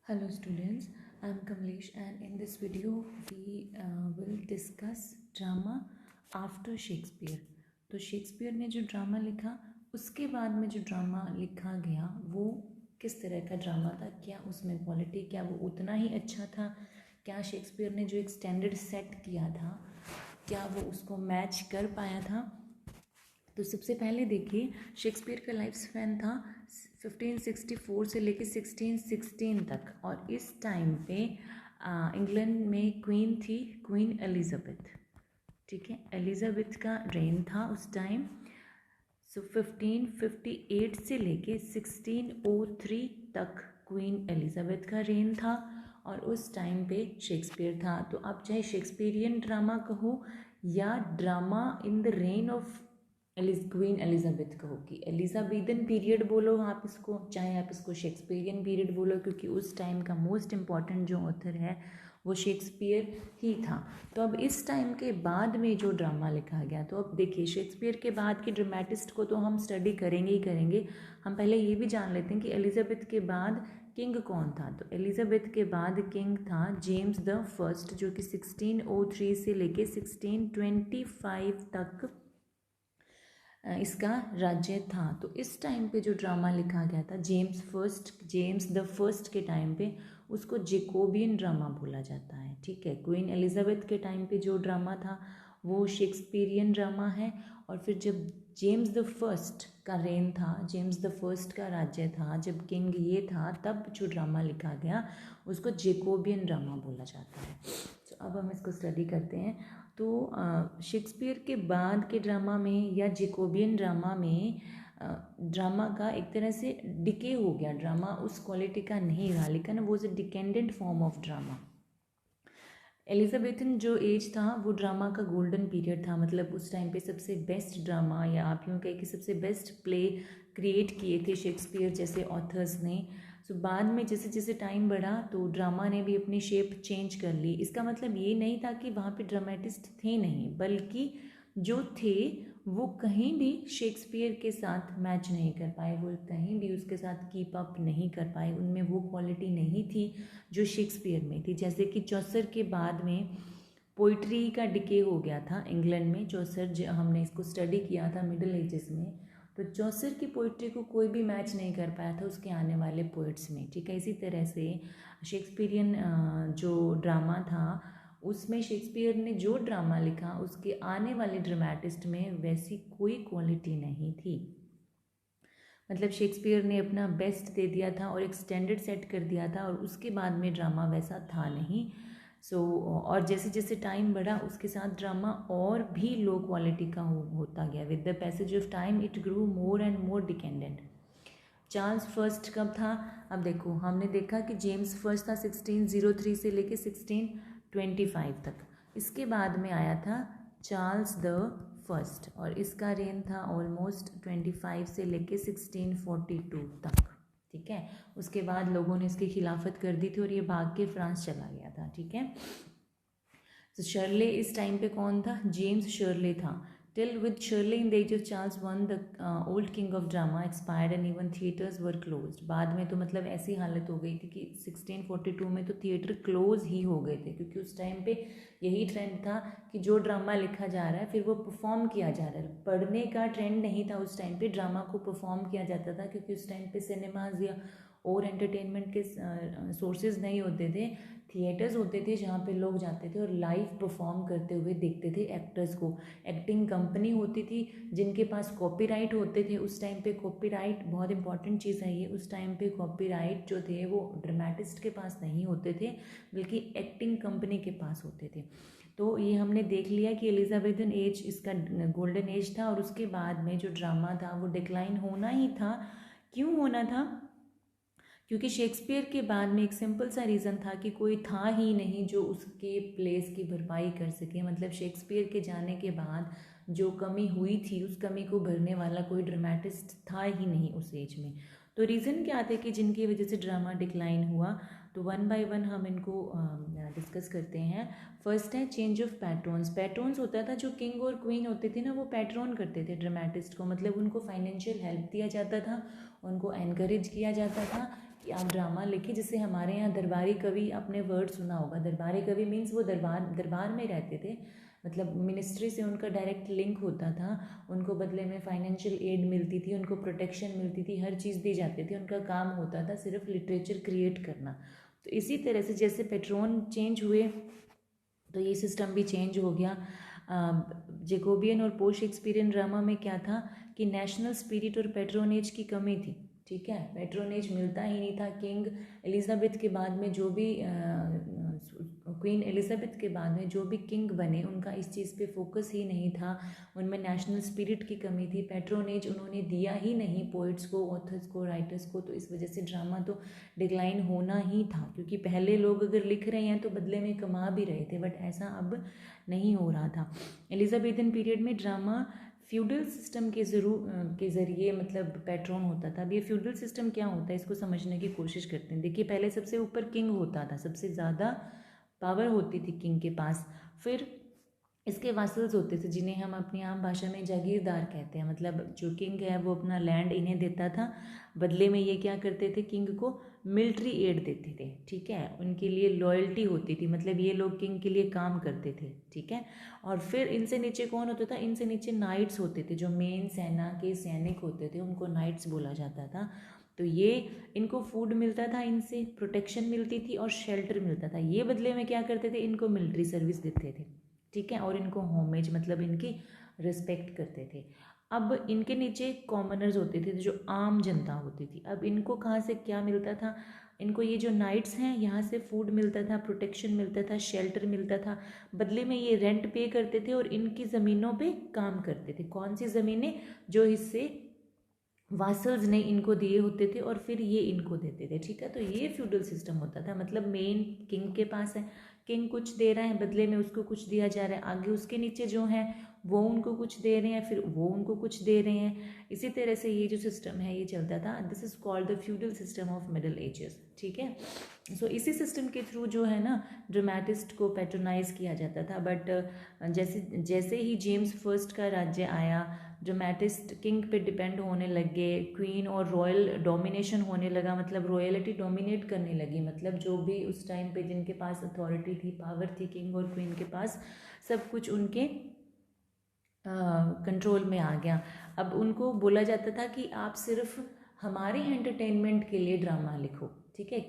Hello students, I am Kamlesh and in this video we will discuss drama after Shakespeare. तो Shakespeare ने जो drama लिखा उसके बाद में जो ड्रामा लिखा गया वो किस तरह का ड्रामा था, क्या उसमें क्वालिटी, क्या वो उतना ही अच्छा था, क्या शेक्सपियर ने जो एक स्टैंडर्ड सेट किया था क्या वो उसको मैच कर पाया था। तो सबसे पहले देखिए शेक्सपियर का लाइफ स्पैन था 1564 से लेकर 1616 तक और इस टाइम पे इंग्लैंड में क्वीन थी क्वीन एलिजाबेथ। ठीक है, एलिजाबेथ का रेन था उस टाइम। सो 1558 से लेके 1603 तक क्वीन एलिजाबेथ का रेन था और उस टाइम पे शेक्सपियर था। तो आप चाहे शेक्सपियरियन ड्रामा कहो या drama in the rain of queen Elizabeth कहो कि एलिजाबेथन पीरियड बोलो आप इसको, चाहे आप इसको शेक्सपियरियन पीरियड बोलो, क्योंकि उस टाइम का मोस्ट इम्पॉर्टेंट जो ऑथर है वो शेक्सपियर ही था। तो अब इस टाइम के बाद में जो ड्रामा लिखा गया, तो अब देखिए शेक्सपियर के बाद के ड्रामेटिस्ट को तो हम स्टडी करेंगे ही करेंगे। हम पहले ये भी जान लेते हैं कि एलिजाबेथ के बाद किंग कौन था। तो एलिजाबेथ के बाद किंग था जेम्स द फर्स्ट, जो कि 1603 से लेके 1625 तक इसका राज्य था। तो इस टाइम पे जो ड्रामा लिखा गया था जेम्स द फर्स्ट के टाइम पे उसको जेकोबियन ड्रामा बोला जाता है। ठीक है, क्वीन एलिजाबेथ के टाइम पे जो ड्रामा था वो शेक्सपियरियन ड्रामा है। और फिर जब जेम्स द फर्स्ट का रेन था, जेम्स द फर्स्ट का राज्य था, जब किंग ये था, तब जो ड्रामा लिखा गया उसको जेकोबियन ड्रामा बोला जाता है। तो अब हम इसको स्टडी करते हैं। तो शेक्सपियर के बाद के ड्रामा में या जेकोबियन ड्रामा में ड्रामा का एक तरह से डिके हो गया, ड्रामा उस क्वालिटी का नहीं रहा, लेकिन वो is a decadent form of drama. Elizabethan जो एज था वो ड्रामा का गोल्डन पीरियड था, मतलब उस टाइम पे सबसे बेस्ट ड्रामा या आप यूँ कहें कि सबसे बेस्ट प्ले क्रिएट किए थे शेक्सपियर जैसे ऑथर्स ने। सो बाद में जैसे जैसे टाइम बढ़ा तो ड्रामा ने भी अपनी शेप चेंज कर ली। इसका मतलब ये नहीं था कि वहाँ पे ड्रामेटिस्ट थे नहीं, बल्कि जो थे वो कहीं भी शेक्सपियर के साथ मैच नहीं कर पाए, वो कहीं भी उसके साथ कीप अप नहीं कर पाए, उनमें वो क्वालिटी नहीं थी जो शेक्सपियर में थी। जैसे कि चौसर के बाद में पोइट्री का डिके हो गया था इंग्लैंड में। चौसर हमने इसको स्टडी किया था मिडिल एजेस में, तो चौसर की पोइट्री को कोई भी मैच नहीं कर पाया था उसके आने वाले पोइट्स में। ठीक है, इसी तरह से शेक्सपियरियन जो ड्रामा था उसमें शेक्सपियर ने जो ड्रामा लिखा उसके आने वाले ड्रामेटिस्ट में वैसी कोई क्वालिटी नहीं थी। मतलब शेक्सपियर ने अपना बेस्ट दे दिया था और एक स्टैंडर्ड सेट कर दिया था और उसके बाद में ड्रामा वैसा था नहीं। और जैसे जैसे टाइम बढ़ा उसके साथ ड्रामा और भी लो क्वालिटी का होता गया। With the passage of time it grew more and more dependent. Charles first कब था? अब देखो हमने देखा कि जेम्स फर्स्ट था 1603 से लेके 1625 तक। इसके बाद में आया था चार्ल्स द फर्स्ट और इसका रेन था ऑलमोस्ट 25 से लेके 1642 तक। ठीक है, उसके बाद लोगों ने इसकी खिलाफत कर दी थी और ये भाग के फ्रांस चला गया था। ठीक है, तो शर्ले इस टाइम पे कौन था? जेम्स शर्ले था। Till with Shirley in the age of Charles I, the old king of drama expired and even theatres were closed. बाद में तो मतलब ऐसी हालत हो गई थी कि 1642 में तो थिएटर क्लोज ही हो गए थे, क्योंकि उस टाइम पे यही ट्रेंड था कि जो ड्रामा लिखा जा रहा है फिर वो परफॉर्म किया जा रहा है। पढ़ने का ट्रेंड नहीं था उस टाइम पे, ड्रामा को परफॉर्म किया जाता था, क्योंकि उस टाइम पे सिनेमाज या और एंटरटेनमेंट के सोर्सेज नहीं होते थे। थिएटर्स होते थे जहाँ पे लोग जाते थे और लाइव परफॉर्म करते हुए देखते थे एक्टर्स को। एक्टिंग कंपनी होती थी जिनके पास कॉपीराइट होते थे। उस टाइम पे कॉपीराइट बहुत इंपॉर्टेंट चीज़ है ये। उस टाइम पे कॉपीराइट जो थे वो ड्रामेटिस्ट के पास नहीं होते थे, बल्कि एक्टिंग कंपनी के पास होते थे। तो ये हमने देख लिया कि एलिजाबेथन एज इसका गोल्डन एज था और उसके बाद में जो ड्रामा था वो डिक्लाइन होना ही था। क्यों होना था? क्योंकि शेक्सपियर के बाद में एक सिंपल सा रीज़न था कि कोई था ही नहीं जो उसके प्लेस की भरपाई कर सके। मतलब शेक्सपियर के जाने के बाद जो कमी हुई थी उस कमी को भरने वाला कोई ड्रामेटिस्ट था ही नहीं उस एज में। तो रीज़न क्या थे कि जिनकी वजह से ड्रामा डिक्लाइन हुआ? तो वन बाय वन हम इनको डिस्कस करते हैं। फर्स्ट है चेंज ऑफ पैट्रॉन्स। पैट्रॉन्स होता था जो किंग और क्वीन होते थे ना, वो पैट्रॉन करते थे ड्रामेटिस्ट को, मतलब उनको फाइनेंशियल हेल्प दिया जाता था, उनको एनकरेज किया जाता था कि आप ड्रामा लिखिए। जैसे हमारे यहाँ दरबारी कवि, आपने वर्ड सुना होगा, दरबारी कवि मीन्स वो दरबार में रहते थे, मतलब मिनिस्ट्री से उनका डायरेक्ट लिंक होता था, उनको बदले में फाइनेंशियल एड मिलती थी, उनको प्रोटेक्शन मिलती थी, हर चीज़ दी जाती थी, उनका काम होता था सिर्फ लिटरेचर क्रिएट करना। तो इसी तरह से जैसे पेट्रोन चेंज हुए तो ये सिस्टम भी चेंज हो गया। जेकोबियन और पोस्ट शेक्सपियरियन ड्रामा में क्या था कि नेशनल स्पिरिट और पेट्रोनेज की कमी थी, ठीक है, पेट्रोनेज मिलता ही नहीं था। किंग एलिजाबेथ के बाद में जो भी क्वीन एलिजाबेथ के बाद में जो भी किंग बने, उनका इस चीज़ पे फोकस ही नहीं था, उनमें नेशनल स्पिरिट की कमी थी, पेट्रोनेज उन्होंने दिया ही नहीं पोइट्स को, ऑथर्स को, राइटर्स को। तो इस वजह से ड्रामा तो डिक्लाइन होना ही था, क्योंकि पहले लोग अगर लिख रहे हैं तो बदले में कमा भी रहे थे, बट ऐसा अब नहीं हो रहा था। एलिजाबेथन पीरियड में ड्रामा फ्यूडल सिस्टम के ज़रिए मतलब पैट्रन होता था। अब ये फ्यूडल सिस्टम क्या होता है, इसको समझने की कोशिश करते हैं। देखिए, पहले सबसे ऊपर किंग होता था, सबसे ज़्यादा पावर होती थी किंग के पास। फिर इसके वासल्स होते थे, जिन्हें हम अपनी आम भाषा में जागीरदार कहते हैं। मतलब जो किंग है वो अपना लैंड इन्हें देता था, बदले में ये क्या करते थे, किंग को मिलिट्री एड देते थे, ठीक है, उनके लिए लॉयल्टी होती थी, मतलब ये लोग किंग के लिए काम करते थे, ठीक है। और फिर इनसे नीचे कौन होता था, इनसे नीचे नाइट्स होते थे, जो मेन सेना के सैनिक होते थे, उनको नाइट्स बोला जाता था। तो ये इनको फूड मिलता था, इनसे प्रोटेक्शन मिलती थी और शेल्टर मिलता था। ये बदले में क्या करते थे, इनको मिलिट्री सर्विस देते थे, ठीक है, और इनको होमेज मतलब इनकी रिस्पेक्ट करते थे। अब इनके नीचे कॉमनर्स होते थे, जो आम जनता होती थी। अब इनको कहाँ से क्या मिलता था, इनको ये जो नाइट्स हैं यहाँ से फूड मिलता था, प्रोटेक्शन मिलता था, शेल्टर मिलता था, बदले में ये रेंट पे करते थे और इनकी ज़मीनों पे काम करते थे। कौन सी ज़मीनें, जो हिस्से वासल्स ने इनको दिए होते थे और फिर ये इनको देते थे, ठीक है। तो ये फ्यूडल सिस्टम होता था, मतलब मेन किंग के पास है, किंग कुछ दे रहा है, बदले में उसको कुछ दिया जा रहा है, आगे उसके नीचे जो है वो उनको कुछ दे रहे हैं, फिर वो उनको कुछ दे रहे हैं। इसी तरह से ये जो सिस्टम है ये चलता था। This is called the feudal system of middle edges, ठीक है। सो इसी सिस्टम के थ्रू जो है ना ड्रामेटिस्ट को पैट्रोनाइज किया जाता था। बट जैसे जैसे ही जेम्स फर्स्ट का राज्य आया, ड्रामेटिस्ट किंग पे डिपेंड होने लग गए, क्वीन और रॉयल डोमिनेशन होने लगा, मतलब रॉयलिटी डोमिनेट करने लगी, मतलब जो भी उस टाइम पे जिनके पास अथॉरिटी थी, पावर थी किंग और क्वीन के पास, सब कुछ उनके कंट्रोल में आ गया। अब उनको बोला जाता था कि आप सिर्फ हमारे एंटरटेनमेंट के लिए ड्रामा लिखो, ठीक है,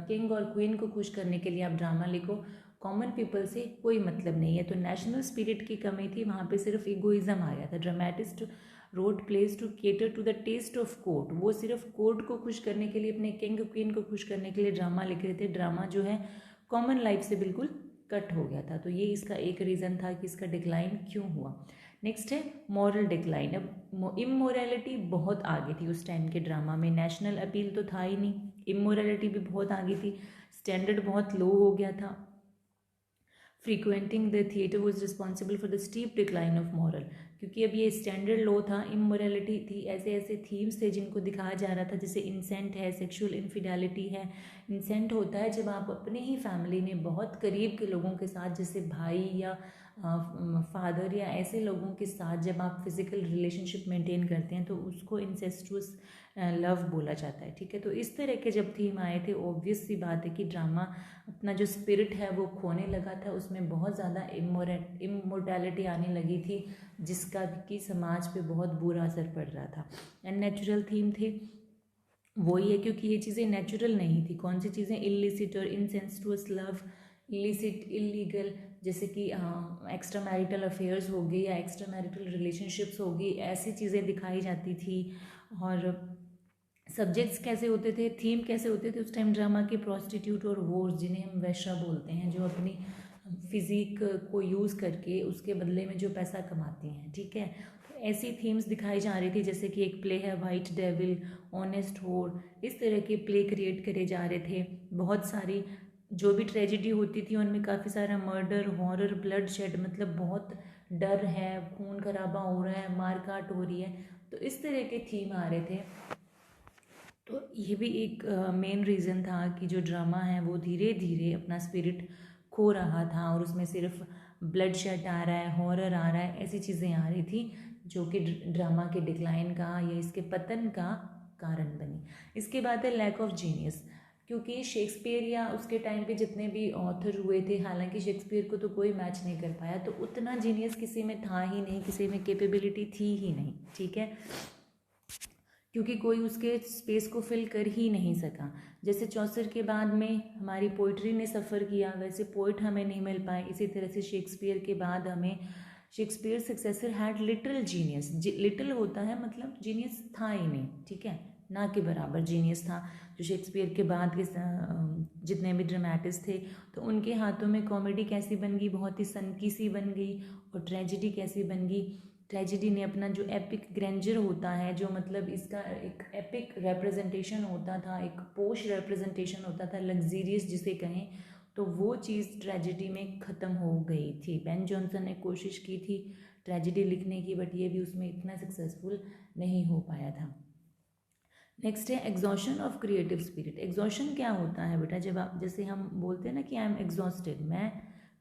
किंग और क्वीन को खुश करने के लिए आप ड्रामा लिखो, कॉमन पीपल से कोई मतलब नहीं है। तो नेशनल स्पिरिट की कमी थी वहाँ पे, सिर्फ इगोइज्म आ गया था। Dramatist wrote plays to cater to the taste of court, वो सिर्फ कोर्ट को खुश करने के लिए, अपने किंग क्वीन को खुश करने के लिए ड्रामा लिख रहे थे। ड्रामा जो है कॉमन लाइफ से बिल्कुल कट हो गया था। तो ये इसका एक रीज़न था कि इसका डिक्लाइन क्यों हुआ। नेक्स्ट है मॉरल डिक्लाइन। अब इमोरलिटी बहुत आगे थी उस टाइम के ड्रामा में, नेशनल अपील तो था ही नहीं, इमोरलिटी भी बहुत आगे थी, स्टैंडर्ड बहुत लो हो गया था। Frequenting the theatre was responsible for the steep decline of moral, क्योंकि अब ये स्टैंडर्ड लो था, इमोरलिटी थी, ऐसे ऐसे थीम्स थे जिनको दिखाया जा रहा था, जैसे इंसेंट है, सेक्सुअल इनफिडेलिटी है। इंसेंट होता है जब आप अपने ही फैमिली में बहुत करीब के लोगों के साथ, जैसे भाई या फादर या ऐसे लोगों के साथ जब आप फिजिकल रिलेशनशिप मेंटेन करते हैं तो उसको इंसेस्टुअस लव बोला जाता है, ठीक है। तो इस तरह के जब थीम आए थे, ऑब्वियस सी बात है कि ड्रामा अपना जो स्पिरिट है वो खोने लगा था, उसमें बहुत ज़्यादा इमोर्टैलिटी आने लगी थी, जिसका कि समाज पे बहुत बुरा असर पड़ रहा था। एंड नेचुरल थीम थे वो ही है, क्योंकि ये चीज़ें नेचुरल नहीं थी। कौन सी चीज़ें, इलिसिट और इंसेंसुअस लव, इलिसिट इलीगल, जैसे कि एक्स्ट्रा मैरिटल अफेयर्स हो गई या एक्स्ट्रा मैरिटल रिलेशनशिप्स हो गई, ऐसी चीज़ें दिखाई जाती थी। और सब्जेक्ट्स कैसे होते थे, थीम कैसे होते थे उस टाइम ड्रामा के, प्रॉस्टिट्यूट और वोर्स, जिन्हें हम वैश्या बोलते हैं, जो अपनी फिजिक को यूज़ करके उसके बदले में जो पैसा कमाती हैं, ठीक है। तो ऐसी थीम्स दिखाई जा रही थी, जैसे कि एक प्ले है वाइट डेविल, ऑनेस्ट होर, इस तरह के प्ले क्रिएट करे जा रहे थे। बहुत सारी जो भी ट्रेजिडी होती थी उनमें काफ़ी सारा मर्डर, हॉरर, ब्लड शेड, मतलब बहुत डर है, खून खराबा हो रहा है, मारकाट हो रही है, तो इस तरह के थीम आ रहे थे। तो ये भी एक मेन रीज़न था कि जो ड्रामा है वो धीरे धीरे अपना स्पिरिट खो रहा था, और उसमें सिर्फ ब्लड शेड आ रहा है, हॉरर आ रहा है, ऐसी चीज़ें आ रही थी, जो कि ड्रामा के डिक्लाइन का या इसके पतन का कारण बनी। इसके बाद है लैक ऑफ जीनियस, क्योंकि शेक्सपियर या उसके टाइम पे जितने भी ऑथर हुए थे, हालांकि शेक्सपियर को तो कोई मैच नहीं कर पाया, तो उतना जीनियस किसी में था ही नहीं, किसी में कैपेबिलिटी थी ही नहीं, ठीक है, क्योंकि कोई उसके स्पेस को फिल कर ही नहीं सका। जैसे चौसर के बाद में हमारी पोइट्री ने सफ़र किया, वैसे पोइट हमें नहीं मिल पाए। इसी तरह से शेक्सपियर के बाद हमें Shakespeare successor had little genius, little होता है मतलब जीनियस था ही नहीं, ठीक है, ना के बराबर जीनियस था। जो शेक्सपियर के बाद के जितने भी ड्रामेटिस्ट थे, तो उनके हाथों में कॉमेडी कैसी बन गई, बहुत ही सनकी सी बन गई, और ट्रेजिडी कैसी बन गई, ट्रेजिडी ने अपना जो एपिक ग्रैंडर होता है, जो मतलब इसका एक एपिक रिप्रेजेंटेशन होता था, एक पोश रिप्रेजेंटेशन होता था, लग्जीरियस जिसे कहें, तो वो चीज़ ट्रेजिडी में ख़त्म हो गई थी। बेन जॉनसन ने कोशिश की थी ट्रेजिडी लिखने की, बट ये भी उसमें इतना सक्सेसफुल नहीं हो पाया था। नेक्स्ट है exhaustion of creative spirit. Exhaustion क्या होता है बेटा, जब आप जैसे हम बोलते हैं ना कि आई एम एग्जॉस्टेड, मैं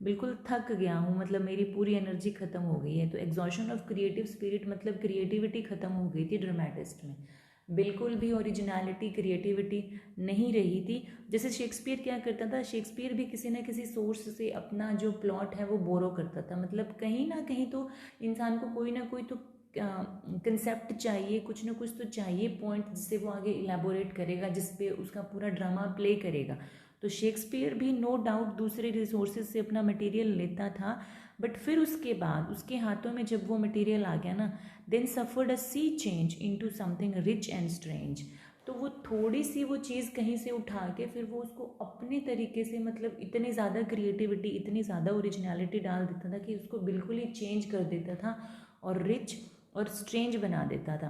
बिल्कुल थक गया हूँ, मतलब मेरी पूरी एनर्जी ख़त्म हो गई है, तो एग्जॉशन ऑफ क्रिएटिव स्पिरिट मतलब क्रिएटिविटी ख़त्म हो गई थी ड्रामेटिस्ट में, बिल्कुल भी ओरिजिनलिटी क्रिएटिविटी नहीं रही थी। जैसे शेक्सपियर क्या करता था, शेक्सपियर भी किसी न किसी सोर्स से अपना जो प्लॉट है वो बोरो करता था, मतलब कहीं ना कहीं तो इंसान को कोई ना कोई तो कंसेप्ट चाहिए, कुछ ना कुछ तो चाहिए पॉइंट, जिससे वो आगे इलेबोरेट करेगा, जिस पे उसका पूरा ड्रामा प्ले करेगा। तो शेक्सपियर भी नो डाउट दूसरे रिसोर्सेज से अपना मटेरियल लेता था, बट फिर उसके बाद उसके हाथों में जब वो मटेरियल आ गया ना, then suffered a sea change into something rich and strange. तो वो थोड़ी सी वो चीज़ कहीं से उठा के फिर वो उसको अपने तरीके से, मतलब इतनी ज़्यादा क्रिएटिविटी, इतनी ज़्यादा ओरिजिनलिटी डाल देता था कि उसको बिल्कुल ही चेंज कर देता था और रिच और स्ट्रेंज बना देता था।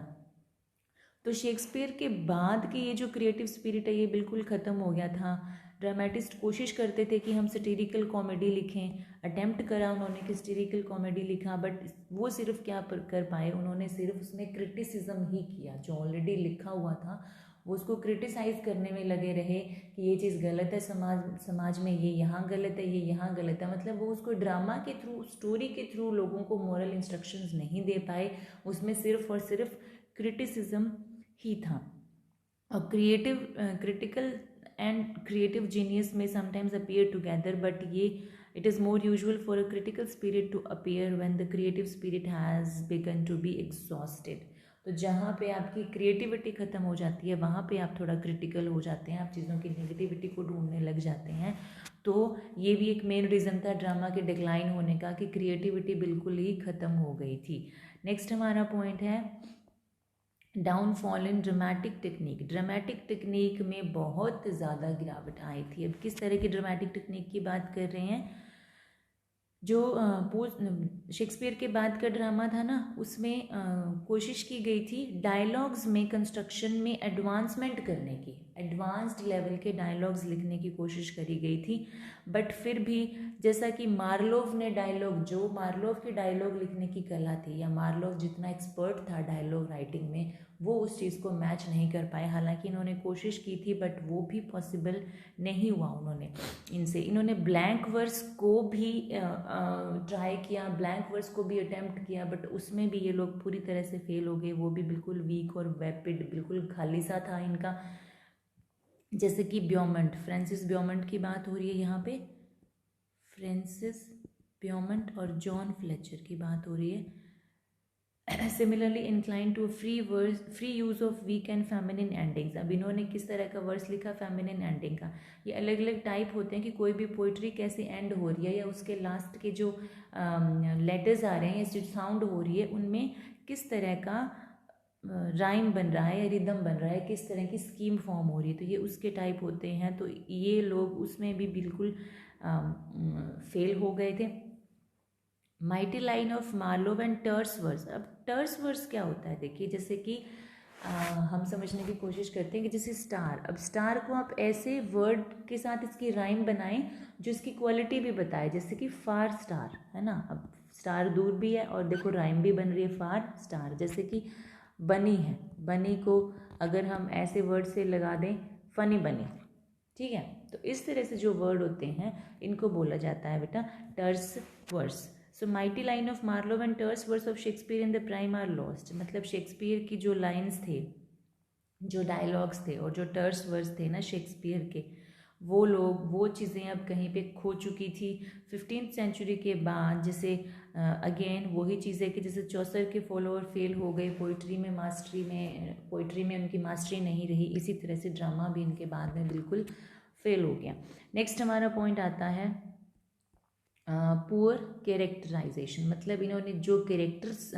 तो शेक्सपियर के बाद की ये जो क्रिएटिव स्पिरिट है ये बिल्कुल ख़त्म हो गया था। ड्रामेटिस्ट कोशिश करते थे कि हम सटीरिकल कॉमेडी लिखें, अटेम्प्ट करा उन्होंने कि सटीरिकल कॉमेडी लिखा, बट वो सिर्फ क्या कर पाए, उन्होंने सिर्फ उसमें क्रिटिसिज्म ही किया, जो ऑलरेडी लिखा हुआ था वो उसको क्रिटिसाइज़ करने में लगे रहे कि ये चीज़ गलत है, समाज में ये यहाँ गलत है, ये यहाँ गलत है, मतलब वो उसको ड्रामा के थ्रू, स्टोरी के थ्रू लोगों को मॉरल इंस्ट्रक्शंस नहीं दे पाए, उसमें सिर्फ और सिर्फ क्रिटिसिज्म ही था। और क्रिटिकल एंड क्रिएटिव जीनियस में समटाइम्स अपीयर टुगेदर, बट ये it is more usual for a critical spirit to appear when the creative spirit has begun to be exhausted. तो जहाँ पे आपकी क्रिएटिविटी ख़त्म हो जाती है वहाँ पे आप थोड़ा क्रिटिकल हो जाते हैं, आप चीज़ों की नेगेटिविटी को ढूंढने लग जाते हैं। तो ये भी एक मेन रीज़न था ड्रामा के डिक्लाइन होने का कि क्रिएटिविटी बिल्कुल ही ख़त्म हो गई थी। नेक्स्ट हमारा पॉइंट है डाउनफॉल इन ड्रामेटिक टेक्निक। ड्रामेटिक टेक्निक में बहुत ज़्यादा गिरावट आई थी। अब किस तरह की ड्रामेटिक टेक्निक की बात कर रहे हैं, जो शेक्सपियर के बाद का ड्रामा था ना, उसमें कोशिश की गई थी डायलॉग्स में, कंस्ट्रक्शन में एडवांसमेंट करने की, एडवांस्ड लेवल के डायलॉग्स लिखने की कोशिश करी गई थी। बट फिर भी जैसा कि मार्लोव ने डायलॉग, जो मार्लोव की डायलॉग लिखने की कला थी, या मार्लोव जितना एक्सपर्ट था डायलॉग राइटिंग में, वो उस चीज़ को मैच नहीं कर पाए। हालांकि इन्होंने कोशिश की थी बट वो भी पॉसिबल नहीं हुआ इन्होंने ब्लैंक वर्स को भी ट्राई किया, ब्लैंक वर्स को भी अटेम्प्ट किया, बट उसमें भी ये लोग पूरी तरह से फेल हो गए। वो भी बिल्कुल वीक और वेपिड, बिल्कुल खाली सा था इनका। जैसे कि ब्योमंट, फ्रांसिस ब्योमंट की बात हो रही है यहाँ पे, फ्रांसिस ब्योमंट और जॉन फ्लेचर की बात हो रही है। Similarly incline to free use of weak and feminine endings. अब इन्होंने किस तरह का वर्स लिखा फेमिनिन एंडिंग का, ये अलग अलग टाइप होते हैं कि कोई भी पोइट्री कैसे एंड हो रही है, या उसके लास्ट के जो लेटर्स आ रहे हैं या साउंड हो रही है उनमें किस तरह का राइम बन रहा है या रिदम बन रहा है, किस तरह की स्कीम फॉर्म हो रही है, तो ये उसके टाइप होते हैं। तो ये लोग उसमें भी बिल्कुल फेल हो गए थे। Mighty line of Marlowe and terse verse. अब टर्स वर्स क्या होता है, देखिए जैसे कि हम समझने की कोशिश करते हैं कि जैसे स्टार, अब स्टार को आप ऐसे वर्ड के साथ इसकी राइम बनाएं जो इसकी क्वालिटी भी बताए, जैसे कि फार स्टार है ना, अब स्टार दूर भी है और देखो राइम भी बन रही है फार स्टार। जैसे कि बनी है, बनी को अगर हम ऐसे वर्ड से लगा दें फनी बनी, ठीक है, तो इस तरह से जो वर्ड होते हैं इनको बोला जाता है बेटा terse verse. So mighty line of Marlowe and terse verse of Shakespeare in the prime are lost. मतलब शेक्सपियर की जो लाइन्स थे जो डायलॉग्स थे और जो टर्स वर्ड्स थे ना शेक्सपियर के, वो लोग वो चीज़ें अब कहीं पे खो चुकी थी 15th सेंचुरी के बाद। जैसे अगेन वही चीज़ें कि जैसे चौसर के फॉलोअर फेल हो गए पोइट्री में उनकी मास्टरी नहीं रही, इसी तरह से ड्रामा भी इनके बाद में बिल्कुल फेल हो गया। नेक्स्ट हमारा पॉइंट आता है पुअर कैरेक्टराइजेशन, मतलब इन्होंने जो कैरेक्टर्स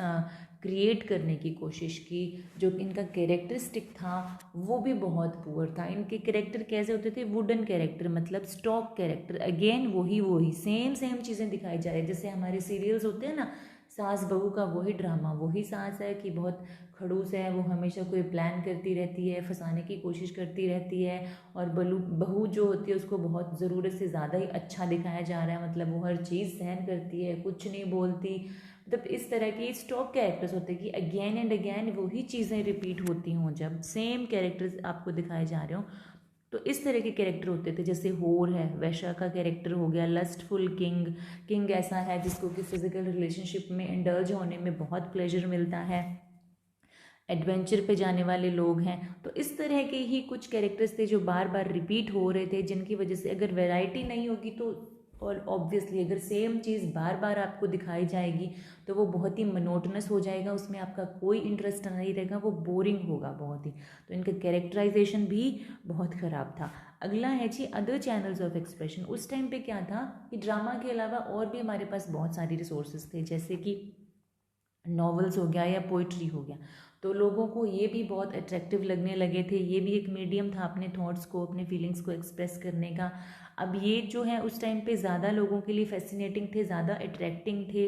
क्रिएट करने की कोशिश की, जो इनका कैरेक्टरिस्टिक था वो भी बहुत पुअर था। इनके कैरेक्टर कैसे होते थे, वुडन कैरेक्टर, मतलब स्टॉक कैरेक्टर, अगेन वही सेम चीज़ें दिखाई जा रही है। जैसे हमारे सीरियल्स होते हैं ना, सास बहू का वही ड्रामा, वही सास है कि बहुत खड़ूस है, वो हमेशा कोई प्लान करती रहती है, फंसाने की कोशिश करती रहती है, और बहू जो होती है उसको बहुत ज़रूरत से ज़्यादा ही अच्छा दिखाया जा रहा है, मतलब वो हर चीज़ सहन करती है, कुछ नहीं बोलती। मतलब इस तरह के स्टॉक कैरेक्टर्स होते हैं कि अगेन एंड अगेन वही चीज़ें रिपीट होती हों, जब सेम कैरेक्टर्स आपको दिखाए जा रहे हो तो इस तरह के कैरेक्टर होते थे। जैसे होर है, वैश्या का कैरेक्टर हो गया, लस्टफुल किंग ऐसा है जिसको कि फिजिकल रिलेशनशिप में इंडल्ज होने में बहुत प्लेजर मिलता है, एडवेंचर पे जाने वाले लोग हैं। तो इस तरह के ही कुछ कैरेक्टर्स थे जो बार बार रिपीट हो रहे थे, जिनकी वजह से अगर वैरायटी नहीं होगी तो, और ऑब्वियसली अगर सेम चीज़ बार बार आपको दिखाई जाएगी तो वो बहुत ही मोनोटनस हो जाएगा, उसमें आपका कोई इंटरेस्ट नहीं रहेगा, वो बोरिंग होगा बहुत ही। तो इनका कैरेक्टराइजेशन भी बहुत ख़राब था। अगला है जी अदर चैनल्स ऑफ एक्सप्रेशन। उस टाइम पे क्या था कि ड्रामा के अलावा और भी हमारे पास बहुत सारी रिसोर्सेज थे, जैसे कि नॉवेल्स हो गया या पोइट्री हो गया, तो लोगों को ये भी बहुत अट्रैक्टिव लगने लगे थे। ये भी एक मीडियम था अपने थॉट्स को, अपने फीलिंग्स को एक्सप्रेस करने का। अब ये जो है उस टाइम पे ज़्यादा लोगों के लिए फैसिनेटिंग थे, ज़्यादा अट्रैक्टिंग थे।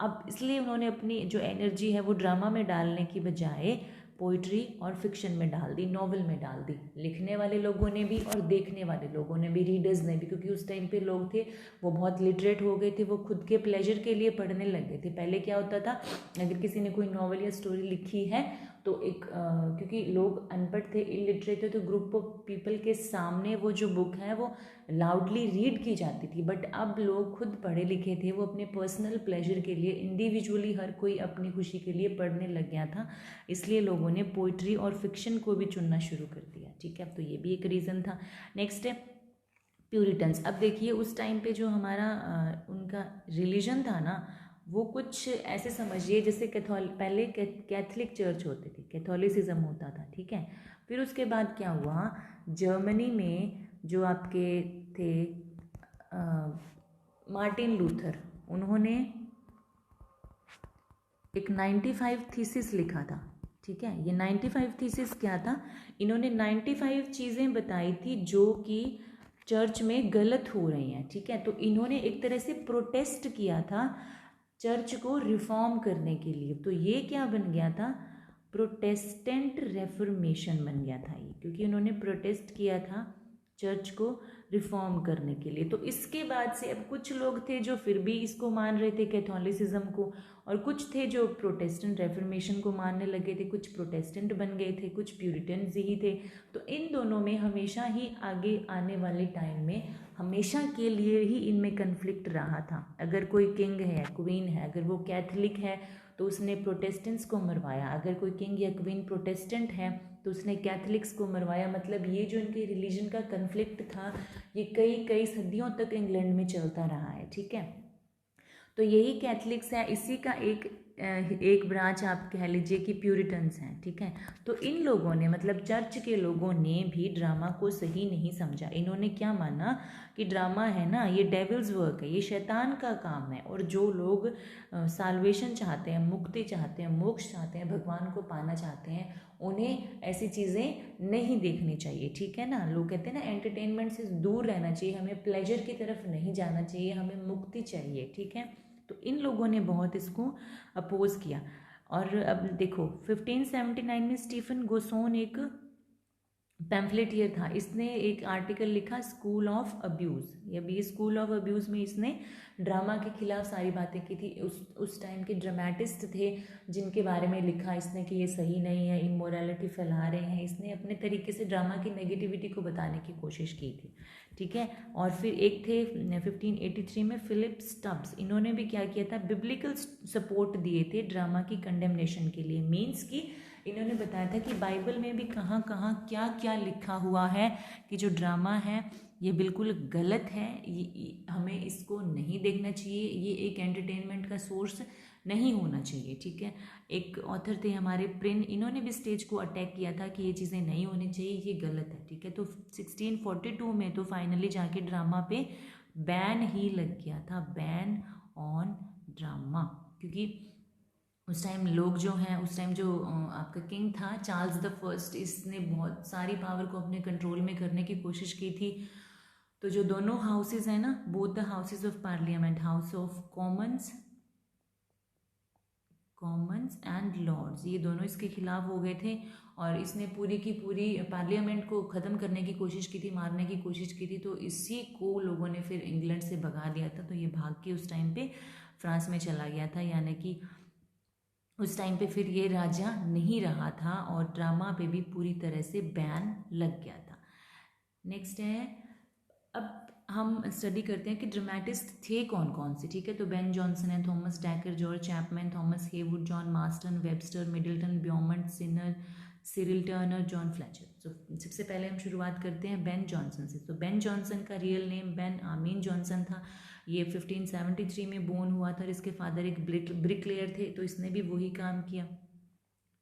अब इसलिए उन्होंने अपनी जो एनर्जी है वो ड्रामा में डालने की बजाय पोइट्री और फिक्शन में डाल दी, नॉवल में डाल दी, लिखने वाले लोगों ने भी और देखने वाले लोगों ने भी, रीडर्स ने भी, क्योंकि उस टाइम पे लोग थे वो बहुत लिटरेट हो गए थे, वो खुद के प्लेजर के लिए पढ़ने लग गए थे। पहले क्या होता था, अगर किसी ने कोई नॉवल या स्टोरी लिखी है तो एक क्योंकि लोग अनपढ़ थे, इलिटरेट थे, तो ग्रुप ऑफ पीपल के सामने वो जो बुक है वो लाउडली रीड की जाती थी। बट अब लोग खुद पढ़े लिखे थे, वो अपने पर्सनल प्लेजर के लिए इंडिविजुअली हर कोई अपनी खुशी के लिए पढ़ने लग गया था, इसलिए लोगों ने पोइट्री और फिक्शन को भी चुनना शुरू कर दिया। ठीक है, तो ये भी एक रीज़न था। नेक्स्ट है प्यूरिटन्स। अब देखिए उस टाइम पे जो हमारा उनका रिलीजन था ना, वो कुछ ऐसे समझिए जैसे पहले कैथलिक चर्च होती थी, कैथोलिसिज्म होता था। ठीक है, फिर उसके बाद क्या हुआ, जर्मनी में जो आपके थे मार्टिन लूथर, उन्होंने एक 95 थीसिस लिखा था। ठीक है, ये 95 थीसिस क्या था, इन्होंने 95 चीज़ें बताई थी जो कि चर्च में गलत हो रही हैं। ठीक है, तो इन्होंने एक तरह से प्रोटेस्ट किया था चर्च को रिफॉर्म करने के लिए। तो ये क्या बन गया था, प्रोटेस्टेंट रेफर्मेशन बन गया था ये, क्योंकि उन्होंने प्रोटेस्ट किया था चर्च को रिफॉर्म करने के लिए। तो इसके बाद से अब कुछ लोग थे जो फिर भी इसको मान रहे थे कैथोलिसिज्म को, और कुछ थे जो प्रोटेस्टेंट रेफर्मेशन को मानने लगे थे, कुछ प्रोटेस्टेंट बन गए थे, कुछ प्यूरिटन्स ही थे। तो इन दोनों में हमेशा ही आगे आने वाले टाइम में हमेशा के लिए ही इनमें कन्फ्लिक्ट रहा था। अगर कोई किंग है, क्वीन है, अगर वो कैथलिक है तो उसने प्रोटेस्टेंट्स को मरवाया, अगर कोई किंग या क्वीन प्रोटेस्टेंट है तो उसने कैथलिक्स को मरवाया। मतलब ये जो इनके रिलीजन का कन्फ्लिक्ट था ये कई कई सदियों तक इंग्लैंड में चलता रहा है। ठीक है, तो यही कैथलिक्स है, इसी का एक ब्रांच आप कह लीजिए कि प्यूरिटन्स हैं। ठीक है, तो इन लोगों ने, मतलब चर्च के लोगों ने भी ड्रामा को सही नहीं समझा। इन्होंने क्या माना कि ड्रामा है ना, ये डेविल्स वर्क है, ये शैतान का काम है, और जो लोग साल्वेशन चाहते हैं, मुक्ति चाहते हैं, मोक्ष चाहते हैं, भगवान को पाना चाहते हैं, उन्हें ऐसी चीज़ें नहीं देखनी चाहिए। ठीक है ना, लोग कहते हैं ना एंटरटेनमेंट से दूर रहना चाहिए, हमें प्लेजर की तरफ नहीं जाना चाहिए, हमें मुक्ति चाहिए। ठीक है, तो इन लोगों ने बहुत इसको अपोज किया। और अब देखो 1579 में स्टीफन गोसोन एक पैम्फलेटियर था, इसने एक आर्टिकल लिखा स्कूल ऑफ अब्यूज़। अब ये स्कूल ऑफ अब्यूज़ में इसने ड्रामा के खिलाफ सारी बातें की थी। उस टाइम के ड्रामेटिस्ट थे जिनके बारे में लिखा इसने कि ये सही नहीं है, इमोरलिटी फैला रहे हैं। इसने अपने तरीके से ड्रामा की नेगेटिविटी को बताने की कोशिश की थी। ठीक है, और फिर एक थे 1583 में फिलिप स्टब्स, इन्होंने भी क्या किया था, बिब्लिकल सपोर्ट दिए थे ड्रामा की कंडेमनेशन के लिए। मीन्स की इन्होंने बताया था कि बाइबल में भी कहाँ कहाँ क्या क्या लिखा हुआ है कि जो ड्रामा है ये बिल्कुल गलत है, हमें इसको नहीं देखना चाहिए, ये एक एंटरटेनमेंट का सोर्स नहीं होना चाहिए। ठीक है, एक ऑथर थे हमारे प्रिन, इन्होंने भी स्टेज को अटैक किया था कि ये चीज़ें नहीं होनी चाहिए, ये गलत है। ठीक है, तो 1642 में तो फाइनली जाके ड्रामा पे बैन ही लग गया था, बैन ऑन ड्रामा। क्योंकि उस टाइम लोग जो हैं, उस टाइम जो आपका किंग था चार्ल्स द फर्स्ट, इसने बहुत सारी पावर को अपने कंट्रोल में करने की कोशिश की थी। तो जो दोनों हाउसेज हैं ना, both the houses of parliament, house of commons and lords, ये दोनों इसके खिलाफ हो गए थे और इसने पूरी की पूरी पार्लियामेंट को ख़त्म करने की कोशिश की थी, मारने की कोशिश की थी। तो इसी को लोगों ने फिर इंग्लैंड से भगा दिया था। तो ये भाग के उस टाइम पे फ्रांस में चला गया था, यानी कि उस टाइम पे फिर ये राजा नहीं रहा था और ड्रामा पे भी पूरी तरह से बैन लग गया था। नेक्स्ट है, अब हम स्टडी करते हैं कि ड्रामेटिस्ट थे कौन कौन से। ठीक है, तो बेन जॉनसन है, Thomas Dekker, George Chapman, Thomas Heywood, John Marston, Webster, Middleton, Beaumont, सिनर, सिरिल टर्नर, जॉन फ्लेचर। तो सबसे पहले हम शुरुआत करते हैं बेन जॉनसन से। तो बेन जॉनसन का रियल नेम बेन आमीन जॉनसन था। ये 1573 में बोर्न हुआ था और इसके फादर एक ब्रिकलेयर थे, तो इसने भी वही काम किया।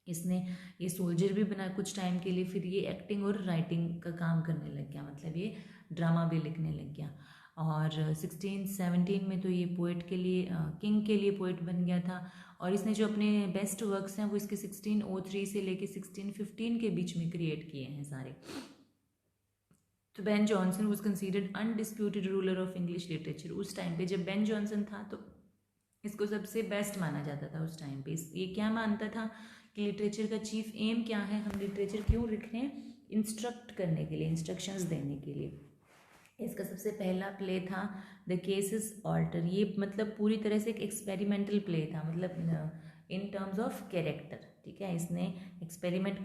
इसने ये सोल्जर भी बना कुछ टाइम के लिए, फिर ये एक्टिंग और राइटिंग का काम करने लग गया, मतलब ये ड्रामा भी लिखने लग गया। और 1617 में तो ये पोइट के लिए, किंग के लिए पोइट बन गया था। और इसने जो अपने बेस्ट वर्क्स हैं वो इसके 1603 से लेके 1615 के बीच में क्रिएट किए हैं सारे। तो Ben Johnson was considered undisputed ruler of English literature. उस टाइम पे जब बेन जॉनसन था तो इसको सबसे बेस्ट माना जाता था उस टाइम पे। ये क्या मानता था कि लिटरेचर का चीफ एम क्या है, हम लिटरेचर क्यों लिख रहे हैं, इंस्ट्रक्ट करने के लिए, इंस्ट्रक्शंस देने के लिए। इसका सबसे पहला प्ले था द केसेस ऑल्टर। ये मतलब पूरी तरह से एक एक्सपेरिमेंटल प्ले था, मतलब इन टर्म्स ऑफ कैरेक्टर। ठीक है, इसने एक्सपेरिमेंट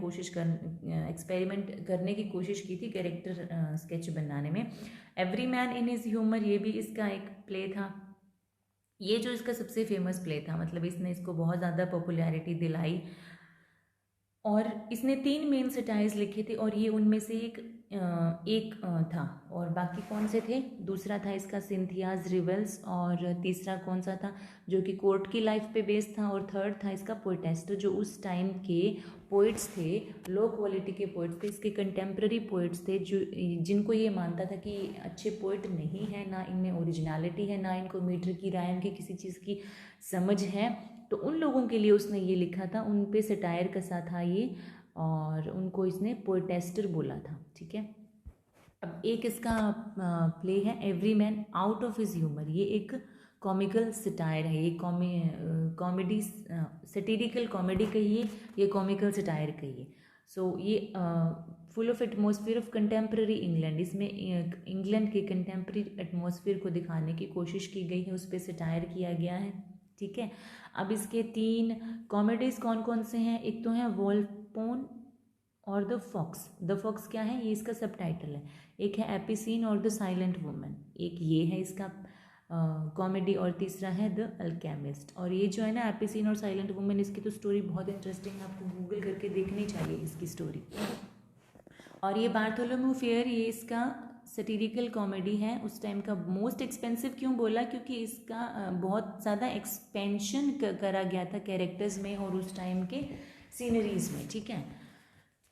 करने की कोशिश की थी कैरेक्टर स्केच बनाने में। Every man in his humour, ये भी इसका एक प्ले था। ये जो इसका सबसे फेमस प्ले था, मतलब इसने इसको बहुत ज़्यादा पॉपुलैरिटी दिलाई। और इसने 3 मेन सटायर्स लिखे थे और ये उनमें से एक था। और बाकी कौन से थे, दूसरा था इसका सिंथियाज रिवेल्स, और तीसरा कौन सा था जो कि कोर्ट की लाइफ पे बेस्ड था, और थर्ड था इसका पोइटेस्टो, जो उस टाइम के पोइट्स थे, लो क्वालिटी के पोइट्स थे, इसके कंटेम्प्रेरी पोइट्स थे, जो जिनको ये मानता था कि अच्छे पोइट नहीं है, ना इनमें ओरिजिनलिटी है, ना इनको मीटर की राइम की किसी चीज़ की समझ है। तो उन लोगों के लिए उसने ये लिखा था, उन पे सटायर कसा था ये, और उनको इसने पोइटेस्टर बोला था। ठीक है, अब एक इसका प्ले है every man out of his humour. ये एक कॉमिकल सटायर है, ये कॉमेडी, सटीरिकल कॉमेडी कहिए, ये कॉमिकल सटायर कहिए। सो ये full of atmosphere of contemporary England, इसमें इंग्लैंड के कंटेम्प्रेरी एटमॉस्फेयर को दिखाने की कोशिश की गई है, उस पर सटायर किया गया है। ठीक है, अब इसके 3 कॉमेडीज कौन कौन से हैं, एक तो है वॉल्पोन और द फॉक्स। द फॉक्स क्या है, ये इसका सब टाइटल है। एक है एपिसीन और द साइलेंट वुमन, एक ये है इसका कॉमेडी, और तीसरा है द अल्केमिस्ट। और ये जो है ना एपिसीन और साइलेंट वुमन, इसकी तो स्टोरी बहुत इंटरेस्टिंग है, आपको गूगल करके देखनी चाहिए इसकी स्टोरी। और ये बार्थोलोम्यू फेयर, ये इसका सटीरिकल कॉमेडी है, उस टाइम का मोस्ट एक्सपेंसिव क्यों बोला, क्योंकि इसका बहुत ज़्यादा एक्सपेंशन करा गया था कैरेक्टर्स में और उस टाइम के सीनरीज में। ठीक है,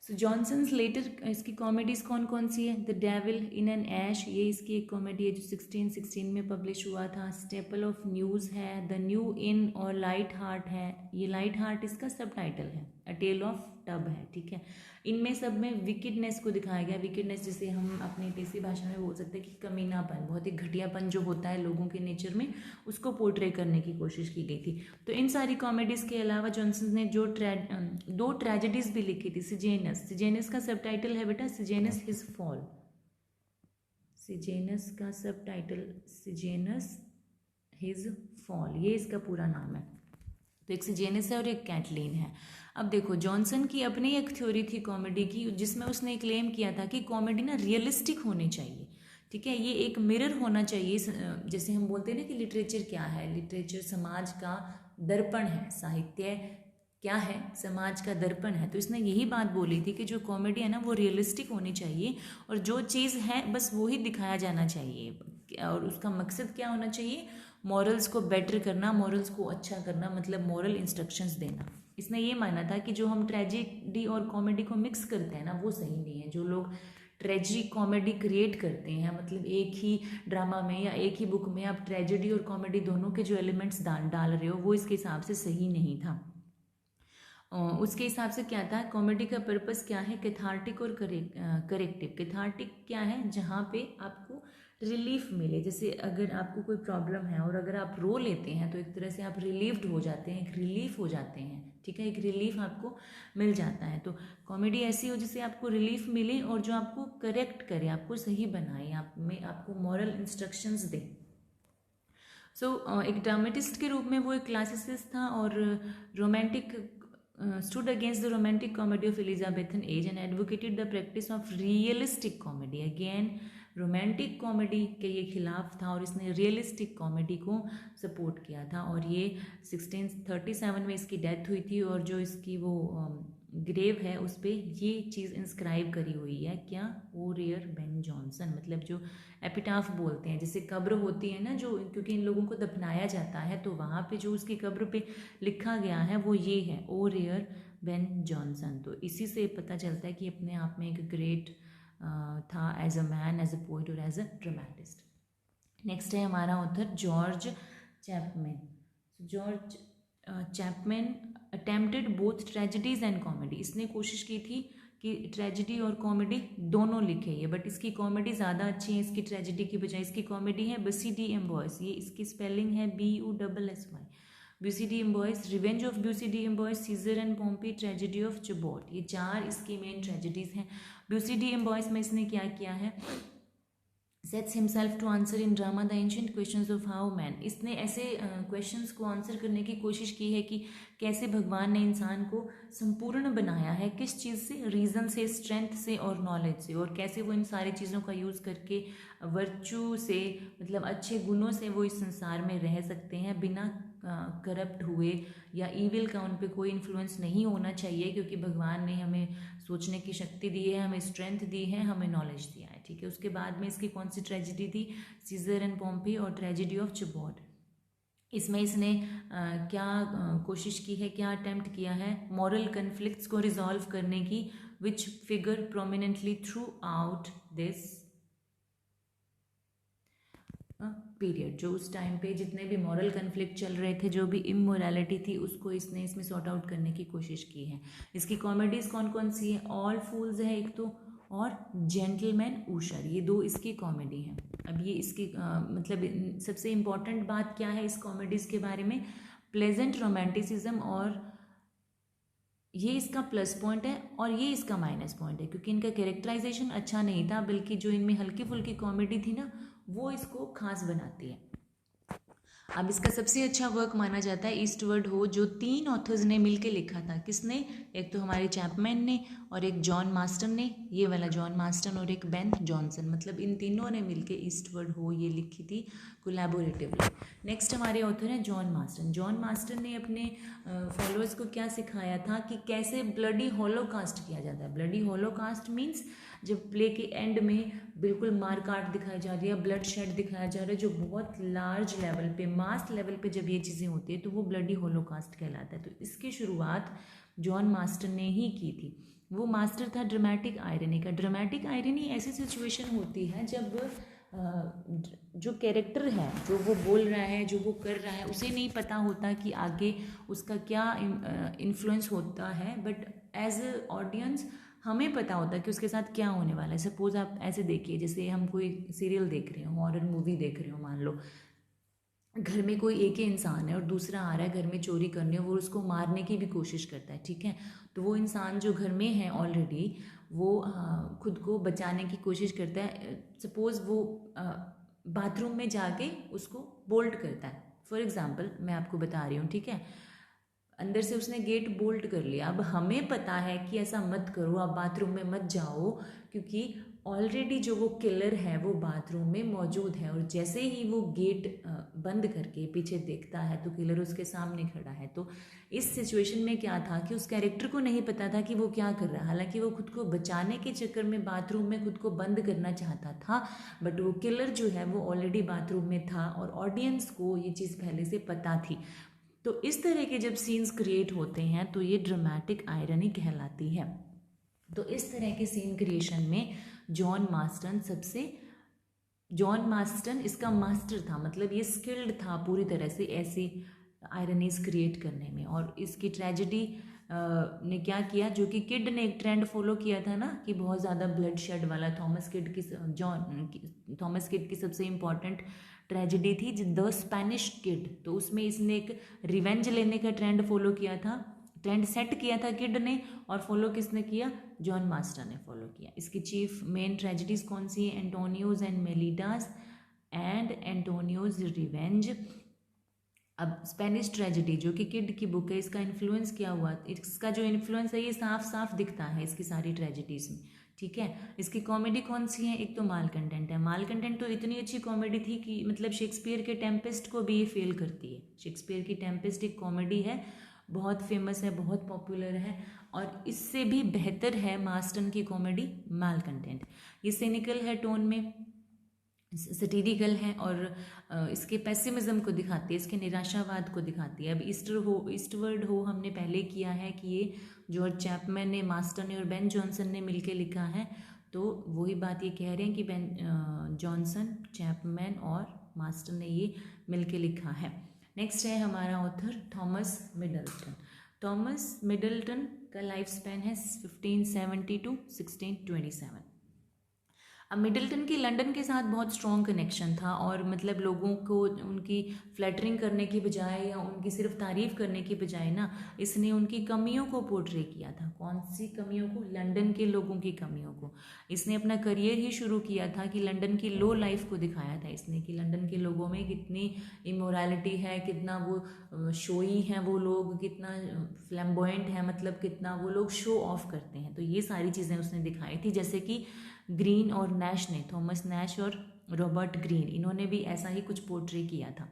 सो जॉनसन्स लेटर इसकी कॉमेडीज कौन कौन सी है, द डेविल इन एन ऐश, ये इसकी एक कॉमेडी है जो 1616 में पब्लिश हुआ था। स्टेपल ऑफ न्यूज़ है, द न्यू इन और लाइट हार्ट है, ये लाइट हार्ट इसका सब टाइटल है। अ टेल ऑफ टब है। ठीक है, इनमें सब में विकेडनेस को दिखाया गया। विकेडनेस जिसे हम अपनी देसी भाषा में बोल सकते हैं कि कमीनापन, बहुत ही घटियापन जो होता है लोगों के नेचर में, उसको पोर्ट्रे करने की कोशिश की गई थी। तो इन सारी कॉमेडीज़ के अलावा जॉनसन ने जो 2 ट्रेजेडीज़ भी लिखी थी। सिजेनस का सब टाइटल है बेटा सिजेनस हिज फॉल, सिजेनस का सब टाइटल सिजेनस हिज फॉल, ये इसका पूरा नाम है। तो एक सिजेनस है और एक कैटलीन है। अब देखो जॉनसन की अपनी एक थ्योरी थी कॉमेडी की, जिसमें उसने क्लेम किया था कि कॉमेडी ना रियलिस्टिक होनी चाहिए। ठीक है, ये एक मिरर होना चाहिए। जैसे हम बोलते हैं ना कि लिटरेचर क्या है, लिटरेचर समाज का दर्पण है, साहित्य क्या है, समाज का दर्पण है। तो इसने यही बात बोली थी कि जो कॉमेडी है ना वो रियलिस्टिक होनी चाहिए और जो चीज़ है बस वो ही दिखाया जाना चाहिए और उसका मकसद क्या होना चाहिए, मॉरल्स को बेटर करना, मॉरल्स को अच्छा करना, मतलब मॉरल इंस्ट्रक्शंस देना। इसने ये माना था कि जो हम ट्रेजेडी और कॉमेडी को मिक्स करते हैं ना वो सही नहीं है। जो लोग ट्रेजिडी कॉमेडी क्रिएट करते हैं, मतलब एक ही ड्रामा में या एक ही बुक में आप ट्रेजेडी और कॉमेडी दोनों के जो एलिमेंट्स डाल रहे हो वो इसके हिसाब से सही नहीं था। उसके हिसाब से क्या था, कॉमेडी का पर्पस क्या है, कैथार्टिक और करेक्टिव। कैथार्टिक क्या है, जहाँ पे आपको रिलीफ मिले, जैसे अगर आपको कोई प्रॉब्लम है और अगर आप रो लेते हैं तो एक तरह से आप रिलीव्ड हो जाते हैं, एक रिलीफ हो जाते हैं, ठीक है, एक रिलीफ आपको मिल जाता है। तो कॉमेडी ऐसी हो जिससे आपको रिलीफ मिले और जो आपको करेक्ट करे, आपको सही बनाए, आपको मॉरल इंस्ट्रक्शंस दे। एक ड्रामेटिस्ट के रूप में वो एक क्लासिसिस्ट था और romantic stood against the romantic comedy of Elizabethan age and advocated the practice of realistic comedy. Again, romantic comedy के ये खिलाफ था और इसने रियलिस्टिक कॉमेडी को सपोर्ट किया था। और ये 1637 में इसकी डेथ हुई थी और जो इसकी वो ग्रेव है उस पर ये चीज़ इंस्क्राइब करी हुई है, क्या, ओ रेयर बेन जॉनसन, मतलब जो एपिटाफ बोलते हैं, जैसे कब्र होती है ना, जो क्योंकि इन लोगों को दफनाया जाता है तो वहाँ पे जो उसकी कब्र पे लिखा गया है वो ये है, ओ रेयर बेन जॉनसन। तो इसी से पता चलता है कि अपने आप में एक ग्रेट था as a man, as a poet और एज अ ड्रामेटिस्ट। नेक्स्ट है हमारा author George Chapman. George Chapman attempted both tragedies and comedy. इसने कोशिश की थी कि ट्रेजेडी और कॉमेडी दोनों लिखे ये, बट इसकी कॉमेडी ज़्यादा अच्छी है इसकी ट्रेजेडी की बजाय। इसकी कॉमेडी है BCDM बॉयज़, ये इसकी स्पेलिंग है BUSSY, BCDM boys, revenge of BCDM boys, Caesar and Pompey, tragedy of Chabot, ये 4 इसकी मेन ट्रेजेडीज़ हैं। BCDM बॉयज़ में इसने क्या किया है, sets himself to answer in drama the ancient questions of how man। इसने ऐसे क्वेश्चंस को आंसर करने की कोशिश की है कि कैसे भगवान ने इंसान को संपूर्ण बनाया है, किस चीज़ से, रीज़न से, स्ट्रेंथ से और नॉलेज से, और कैसे वो इन सारी चीज़ों का यूज़ करके वर्चू से, मतलब अच्छे गुणों से वो इस संसार में रह सकते हैं बिना करप्ट हुए या ईविल का उन पर कोई इन्फ्लुएंस नहीं होना चाहिए, क्योंकि भगवान ने हमें सोचने की शक्ति दी है, हमें स्ट्रेंथ दी है, हमें नॉलेज दिया है, ठीक है। उसके बाद में इसकी कौन सी ट्रेजेडी थी, सीजर एंड पॉम्पी और ट्रेजेडी ऑफ चबॉट। इसमें इसने क्या कोशिश की है, क्या अटेम्प्ट किया है, मॉरल कन्फ्लिक्ट्स को रिजॉल्व करने की, which figure prominently through out this period. जो उस टाइम पे जितने भी मॉरल कन्फ्लिक्ट चल रहे थे, जो भी इमोरलिटी थी, उसको इसने इसमें सॉर्ट आउट करने की कोशिश की है। इसकी कॉमेडीज़ कौन कौन सी है, ऑल फूल्स है एक तो, और जेंटलमैन ऊशर, ये 2 इसकी कॉमेडी हैं। अब ये इसकी मतलब सबसे इम्पॉर्टेंट बात क्या है इस कॉमेडीज़ के बारे में, प्लेजेंट रोमांटिसिज्म, और ये इसका प्लस पॉइंट है और ये इसका माइनस पॉइंट है, क्योंकि इनका कैरेक्टराइजेशन अच्छा नहीं था, बल्कि जो इनमें हल्की फुल्की कॉमेडी थी ना वो इसको खास बनाती है। अब इसका सबसे अच्छा वर्क माना जाता है ईस्टवर्ड हो, जो 3 ऑथर्स ने मिलके लिखा था। किसने, एक तो हमारे चैपमैन ने और एक जॉन मास्टन ने, ये वाला जॉन मास्टन, और एक बेन जॉनसन, मतलब इन तीनों ने मिलके ईस्टवर्ड हो ये लिखी थी कोलैबोरेटिवली। नेक्स्ट हमारे ऑथर हैं जॉन मास्टन। जॉन मास्टन ने अपने फॉलोअर्स को क्या सिखाया था कि कैसे ब्लडी हॉलोकास्ट किया जाता है। ब्लडी हॉलोकास्ट मीन्स जब प्ले के एंड में बिल्कुल मार काट दिखाई जा रही है, ब्लड शेड दिखाया जा रहा है, जो बहुत लार्ज लेवल पे, मास लेवल पे जब ये चीज़ें होती है तो वो ब्लडी हॉलोकास्ट कहलाता है। तो इसकी शुरुआत जॉन मास्टर ने ही की थी। वो मास्टर था ड्रामेटिक आयरनी का। ड्रामेटिक आयरनी ऐसी सिचुएशन होती है जब जो कैरेक्टर है, जो वो बोल रहा है, जो वो कर रहा है, उसे नहीं पता होता कि आगे उसका क्या इन्फ्लुएंस होता है, बट एज ए ऑडियंस हमें पता होता है कि उसके साथ क्या होने वाला है। सपोज आप ऐसे देखिए, जैसे हम कोई सीरियल देख रहे हो, हॉरर मूवी देख रहे हो, मान लो घर में कोई एक ही इंसान है और दूसरा आ रहा है घर में चोरी करने, वो उसको मारने की भी कोशिश करता है, ठीक है। तो वो इंसान जो घर में है ऑलरेडी, वो खुद को बचाने की कोशिश करता है। सपोज़ वो बाथरूम में जाके उसको बोल्ट करता है, फॉर एग्ज़ाम्पल मैं आपको बता रही हूँ, ठीक है। अंदर से उसने गेट बोल्ट कर लिया। अब हमें पता है कि ऐसा मत करो, आप बाथरूम में मत जाओ, क्योंकि ऑलरेडी जो वो किलर है वो बाथरूम में मौजूद है, और जैसे ही वो गेट बंद करके पीछे देखता है तो किलर उसके सामने खड़ा है। तो इस सिचुएशन में क्या था कि उस कैरेक्टर को नहीं पता था कि वो क्या कर रहा है। हालांकि वो खुद को बचाने के चक्कर में बाथरूम में खुद को बंद करना चाहता था, बट वो किलर जो है वो ऑलरेडी बाथरूम में था और ऑडियंस को ये चीज़ पहले से पता थी। तो इस तरह के जब सीन्स क्रिएट होते हैं तो ये ड्रामेटिक आयरनी कहलाती है। तो इस तरह के सीन क्रिएशन में जॉन मास्टन इसका मास्टर था, मतलब ये स्किल्ड था पूरी तरह से ऐसी आयरनीज क्रिएट करने में। और इसकी ट्रेजेडी ने क्या किया, जो कि किड ने एक ट्रेंड फॉलो किया था ना कि बहुत ज़्यादा ब्लड शेड वाला, थॉमस किड की सबसे इम्पॉर्टेंट ट्रेजेडी थी द स्पेनिश किड। तो उसमें इसने एक रिवेंज लेने का ट्रेंड फॉलो किया था, ट्रेंड सेट किया था किड ने, और फॉलो किसने किया, जॉन मास्टर ने फॉलो किया। इसकी चीफ मेन ट्रेजेडीज कौन सी है, एंटोनियोज एंड मेलिडास एंड एंटोनियोज रिवेंज। अब स्पेनिश ट्रेजेडी जो कि किड की बुक है, इसका इन्फ्लुएंस क्या हुआ, इसका जो इन्फ्लुएंस है ये साफ साफ दिखता है इसकी सारी ट्रेजेडीज में, ठीक है। इसकी कॉमेडी कौन सी है, एक तो माल कंटेंट है। माल कंटेंट तो इतनी अच्छी कॉमेडी थी कि मतलब शेक्सपियर के टेम्पेस्ट को भी ये फेल करती है। शेक्सपियर की टेम्पेस्ट एक कॉमेडी है, बहुत फेमस है, बहुत पॉपुलर है, और इससे भी बेहतर है मास्टन की कॉमेडी माल कंटेंट। ये सिनिकल है टोन में, सटीरिकल है, और इसके पेसिमिज्म को दिखाती है, इसके निराशावाद को दिखाती है। अब ईस्टवर्ड हो हमने पहले किया है कि ये जॉर्ज चैपमैन ने, मास्टर ने और बेन जॉनसन ने मिलकर लिखा है। तो वही बात ये कह रहे हैं कि बेन जॉनसन, चैपमैन और मास्टर ने ये मिलकर लिखा है। नेक्स्ट है हमारा author Thomas Middleton. Thomas Middleton का लाइफ स्पैन है 1570 to 1627। अब मिडल्टन की लंदन के साथ बहुत स्ट्रॉन्ग कनेक्शन था, और मतलब लोगों को उनकी फ्लैटरिंग करने की बजाय या उनकी सिर्फ तारीफ करने की बजाय ना, इसने उनकी कमियों को पोर्ट्रे किया था। कौन सी कमियों को, लंदन के लोगों की कमियों को। इसने अपना करियर ही शुरू किया था कि लंदन की लो लाइफ को दिखाया था इसने, कि लंदन के लोगों में कितनी इमोरलिटी है, कितना वो शोई हैं वो लोग, कितना फ्लैम्बॉयंट है, मतलब कितना वो लोग शो ऑफ करते हैं। तो ये सारी चीज़ें उसने दिखाई थी, जैसे कि ग्रीन और नैश ने, थॉमस नैश और रॉबर्ट ग्रीन, इन्होंने भी ऐसा ही कुछ पोर्ट्रे किया था।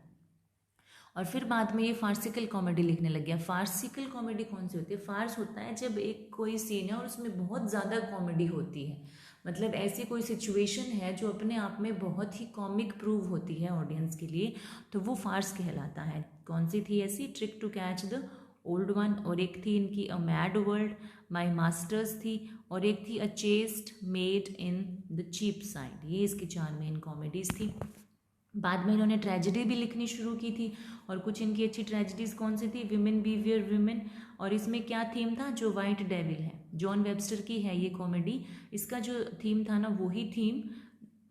और फिर बाद में ये फार्सिकल कॉमेडी लिखने लग गया। फार्सिकल कॉमेडी कौन सी होती है, फार्स होता है जब एक कोई सीन है और उसमें बहुत ज़्यादा कॉमेडी होती है, मतलब ऐसी कोई सिचुएशन है जो अपने आप में बहुत ही कॉमिक प्रूव होती है ऑडियंस के लिए, तो वो फार्स कहलाता है। कौन सी थी ऐसी, trick to catch the old one, और एक थी इनकी a mad world, my masters थी, और एक थी a chaste maid in the Cheapside. ये इसकी 4 मेन कॉमेडीज़ थी। बाद में इन्होंने ट्रेजेडी भी लिखनी शुरू की थी, और कुछ इनकी अच्छी ट्रेजेडीज़ कौन सी थी, विमेन बिहेवियर विमेन, और इसमें क्या थीम था, जो वाइट डेविल है, जॉन वेबस्टर की है ये कॉमेडी। इसका जो थीम था ना, वही थीम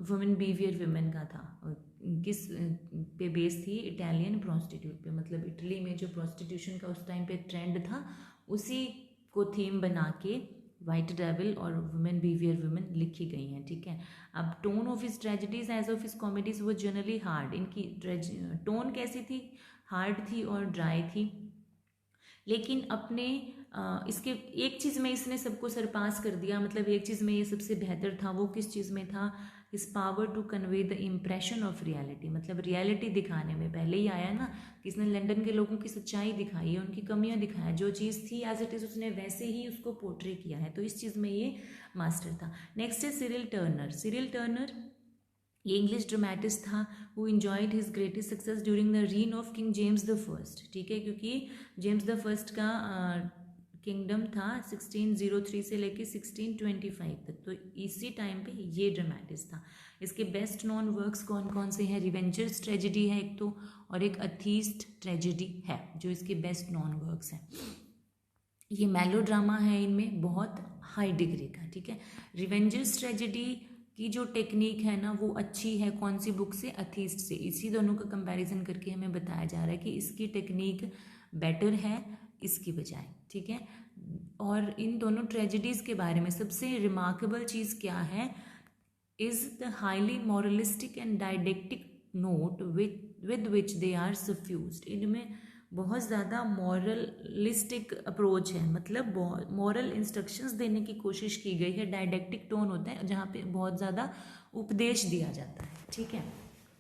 वुमेन बिहेवियर विमेन का था। किस पे बेस थी, इटालियन प्रोस्टिट्यूट पे, मतलब इटली में जो प्रोस्टिट्यूशन का उस टाइम पे ट्रेंड था उसी को थीम बना के वाइट डेविल और वुमेन बिहेवियर वुमेन लिखी गई हैं, ठीक है। अब tone of his tragedies as of his comedies वो जनरली हार्ड, इनकी टोन कैसी थी, हार्ड थी और ड्राई थी, लेकिन अपने इसके एक चीज़ में इसने सबको सरपास कर दिया, मतलब एक चीज़ में ये सबसे बेहतर था। वो किस चीज़ में था, इस power to convey the impression of reality, मतलब रियलिटी दिखाने में। पहले ही आया ना कि इसने लंदन के लोगों की सच्चाई दिखाई है, उनकी कमियां दिखाया, जो चीज़ थी एज इट इज़ उसने वैसे ही उसको पोर्ट्रे किया है, तो इस चीज़ में ये मास्टर था। नेक्स्ट है सिरिल टर्नर। सिरिल टर्नर ये इंग्लिश ड्रामेटिस्ट था, who enjoyed his greatest success during the reign of King James the First, ठीक है, क्योंकि जेम्स द फर्स्ट का किंगडम था 1603 से लेके 1625 तक, तो इसी टाइम पे ये ड्रामेटिस्ट था। इसके बेस्ट नॉन वर्क्स कौन कौन से हैं, रिवेंजर्स ट्रेजेडी है एक तो, और एक अथीस्ट ट्रेजेडी है, जो इसके बेस्ट नॉन वर्क्स हैं। ये मेलो ड्रामा है, इनमें बहुत हाई डिग्री का, ठीक है। रिवेंजर्स ट्रेजेडी की जो टेक्निक है ना वो अच्छी है, कौन सी बुक से, अथीस्ट से। इसी दोनों का कंपैरिजन करके हमें बताया जा रहा है कि इसकी टेक्निक बेटर है इसकी बजाय, ठीक है। और इन दोनों ट्रेजेडीज़ के बारे में सबसे रिमार्केबल चीज़ क्या है, is the highly moralistic and didactic note with which they are suffused. इनमें बहुत ज़्यादा मॉरलिस्टिक अप्रोच है, मतलब मॉरल इंस्ट्रक्शंस देने की कोशिश की गई है। डायडेक्टिक टोन होता है जहाँ पे बहुत ज़्यादा उपदेश दिया जाता है, ठीक है।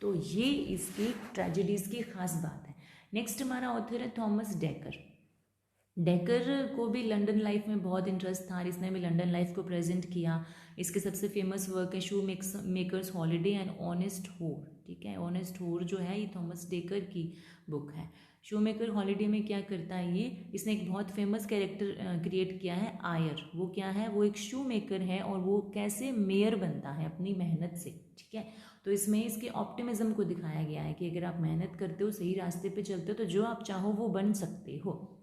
तो ये इसकी ट्रेजेडीज़ की खास बात है। नेक्स्ट हमारा ऑथर है थॉमस डेकर। डेकर को भी लंदन लाइफ में बहुत इंटरेस्ट था, इसने भी लंदन लाइफ को प्रेजेंट किया। इसके सबसे फेमस वर्क है शू मेकर्स हॉलीडे एंड ऑनेस्ट होर, ठीक है। ऑनेस्ट होर जो है ये थॉमस डेकर की बुक है। शू मेकर हॉलीडे में क्या करता है ये, इसने एक बहुत फेमस कैरेक्टर क्रिएट किया है आयर। वो क्या है, वो एक शू मेकर है और वो कैसे मेयर बनता है अपनी मेहनत से, ठीक है। तो इसमें इसके ऑप्टिमिज्म को दिखाया गया है कि अगर आप मेहनत करते हो, सही रास्ते पे चलते हो, तो जो आप चाहो वो बन सकते हो।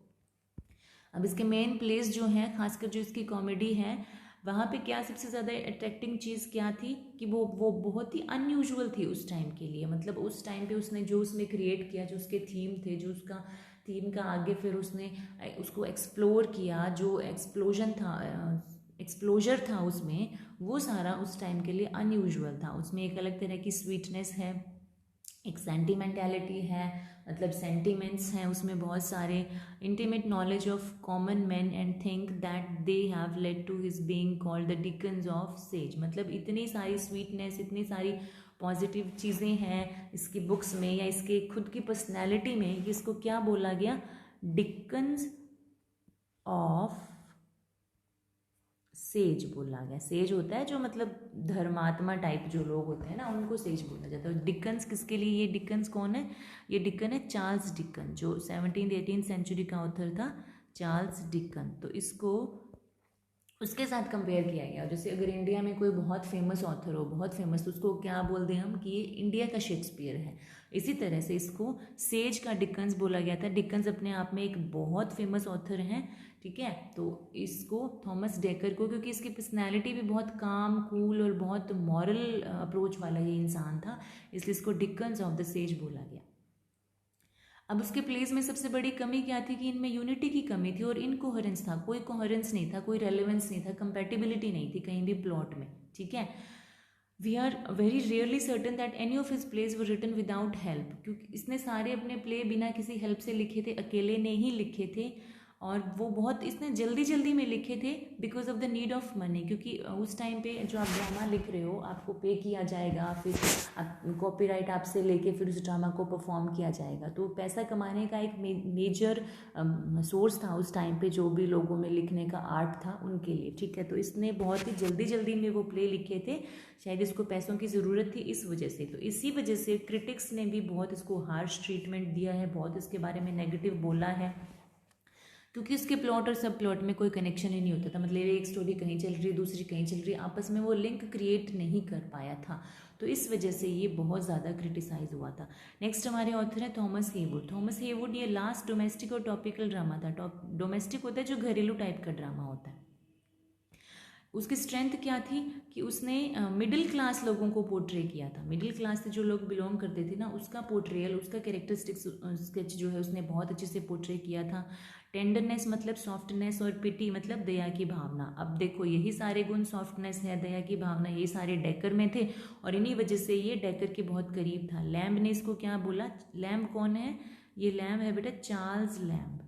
अब इसके मेन प्लेस जो हैं, खासकर जो इसकी कॉमेडी है, वहाँ पे क्या सबसे ज़्यादा अट्रैक्टिंग चीज़ क्या थी कि वो बहुत ही अनयूजुअल थी उस टाइम के लिए। मतलब उस टाइम पे उसने जो उसमें क्रिएट किया, जो उसके थीम थे, जो उसका थीम का आगे फिर उसने उसको एक्सप्लोर किया, जो एक्सप्लोजर था उसमें, वो सारा उस टाइम के लिए अनयूजुअल था। उसमें एक अलग तरह की स्वीटनेस है, एक सेंटिमेंटैलिटी है, मतलब सेंटिमेंट्स हैं उसमें बहुत सारे, intimate knowledge of common man and think that they have led to his being called the Dickens of sage. मतलब इतनी सारी स्वीटनेस, इतनी सारी पॉजिटिव चीज़ें हैं इसकी बुक्स में या इसके खुद की पर्सनैलिटी में कि इसको क्या बोला गया, डिकन्स ऑफ सेज बोला गया। सेज होता है जो मतलब धर्मात्मा टाइप जो लोग होते हैं ना, उनको सेज बोला जाता है। डिकन्स किसके लिए, ये डिकन्स कौन है, ये डिकन है चार्ल्स डिकन, जो 17th-18th सेंचुरी का ऑथर था, चार्ल्स डिकन। तो इसको उसके साथ कंपेयर किया गया। जैसे अगर इंडिया में कोई बहुत फेमस ऑथर हो, बहुत फेमस, तो उसको क्या बोल दें हम कि ये इंडिया का शेक्सपियर है। इसी तरह से इसको सेज का डिकन्स बोला गया था। डिकन्स अपने आप में एक बहुत फेमस ऑथर हैं, ठीक है। तो इसको थॉमस डेकर को, क्योंकि इसकी पर्सनैलिटी भी बहुत काम, कूल और बहुत मॉरल अप्रोच वाला ये इंसान था, इसलिए इसको डिकन्स ऑफ द सेज बोला गया। अब उसके प्लेस में सबसे बड़ी कमी क्या थी कि इनमें यूनिटी की कमी थी और इनकोहेरेंस था, कोई कोहेरेंस नहीं था, कोई रेलेवेंस नहीं था, कंपेटिबिलिटी नहीं थी कहीं भी प्लॉट में, ठीक है। We are very rarely certain that any of his plays were written without help, क्योंकि इसने सारे अपने प्ले बिना किसी हेल्प से लिखे थे, अकेले ने ही लिखे थे। और वो बहुत इसने जल्दी जल्दी में लिखे थे because of the need of money, क्योंकि उस टाइम पे जो आप ड्रामा लिख रहे हो आपको पे किया जाएगा, फिर कॉपीराइट आपसे लेके फिर उस ड्रामा को परफॉर्म किया जाएगा। तो पैसा कमाने का एक मेजर सोर्स था उस टाइम पे, जो भी लोगों में लिखने का आर्ट था उनके लिए, ठीक है। तो इसने बहुत ही जल्दी जल्दी में वो प्ले लिखे थे, शायद इसको पैसों की ज़रूरत थी इस वजह से। तो इसी वजह से क्रिटिक्स ने भी बहुत इसको हार्श ट्रीटमेंट दिया है, बहुत इसके बारे में नेगेटिव बोला है, क्योंकि उसके प्लॉट और सब प्लॉट में कोई कनेक्शन ही नहीं होता था। मतलब एक स्टोरी कहीं चल रही है, दूसरी कहीं चल रही है, आपस में वो लिंक क्रिएट नहीं कर पाया था। तो इस वजह से ये बहुत ज़्यादा क्रिटिसाइज हुआ था। नेक्स्ट हमारे ऑथर है थॉमस हेवुड। थॉमस हेवुड ये लास्ट डोमेस्टिक और टॉपिकल ड्रामा था। डोमेस्टिक होता है जो घरेलू टाइप का ड्रामा होता है। उसकी स्ट्रेंथ क्या थी कि उसने मिडिल क्लास लोगों को पोर्ट्रे किया था। मिडिल क्लास से जो लोग बिलोंग करते थे ना, उसका पोर्ट्रेयल, उसका कैरेक्टरिस्टिक्स स्केच जो है उसने बहुत अच्छे से पोर्ट्रे किया था। टेंडरनेस मतलब सॉफ्टनेस, और पिटी मतलब दया की भावना। अब देखो यही सारे गुण, सॉफ्टनेस है, दया की भावना, ये सारे डेकर में थे और इन्हीं वजह से ये डेकर के बहुत करीब था। लैम्ब ने इसको क्या बोला, लैम्ब कौन है, ये लैम्ब है बेटा चार्ल्स लैम्ब,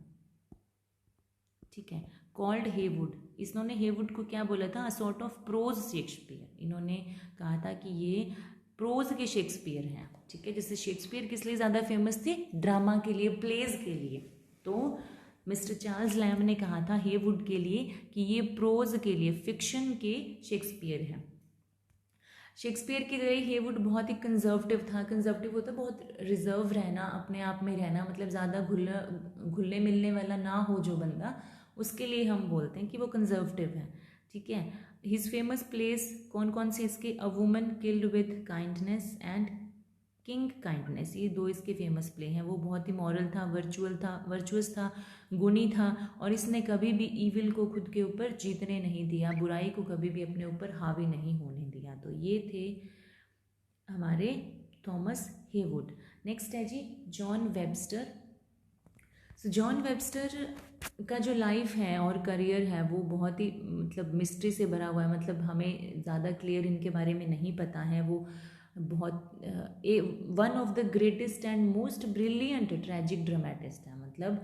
ठीक है। कॉल्ड हेवुड, इन्होंने हेवुड को क्या बोला था, a sort of pros Shakespeare. इन्होंने कहा था कि ये प्रोज के शेक्सपियर हैं, ठीक है। जैसे शेक्सपियर किस लिए ज़्यादा फेमस थे, ड्रामा के लिए, प्लेज के लिए। तो मिस्टर चार्ल्स लैम्ब ने कहा था हेवुड के लिए कि ये प्रोज के लिए, फिक्शन के शेक्सपियर हैं। शेक्सपियर की तरह हेवुड बहुत ही कंजर्वेटिव था। कंजर्वेटिव होता है बहुत रिजर्व रहना, अपने आप में रहना, मतलब ज़्यादा घुलने मिलने वाला ना हो जो बंदा, उसके लिए हम बोलते हैं कि वो कंजर्वेटिव है, ठीक है। हिज फेमस प्लेस कौन कौन से इसके, a woman killed with kindness and king kindness, ये दो इसके फेमस प्ले हैं। वो बहुत ही मॉरल था, वर्चुअस था, गुणी था, और इसने कभी भी ईविल को खुद के ऊपर जीतने नहीं दिया, बुराई को कभी भी अपने ऊपर हावी नहीं होने दिया। तो ये थे हमारे थॉमस हेवुड। नेक्स्ट है जी John Webster. So John Webster का जो लाइफ है और करियर है वो बहुत ही मतलब मिस्ट्री से भरा हुआ है। मतलब हमें ज़्यादा क्लियर इनके बारे में नहीं पता है। वो बहुत one of the greatest and most brilliant tragic dramatist है। मतलब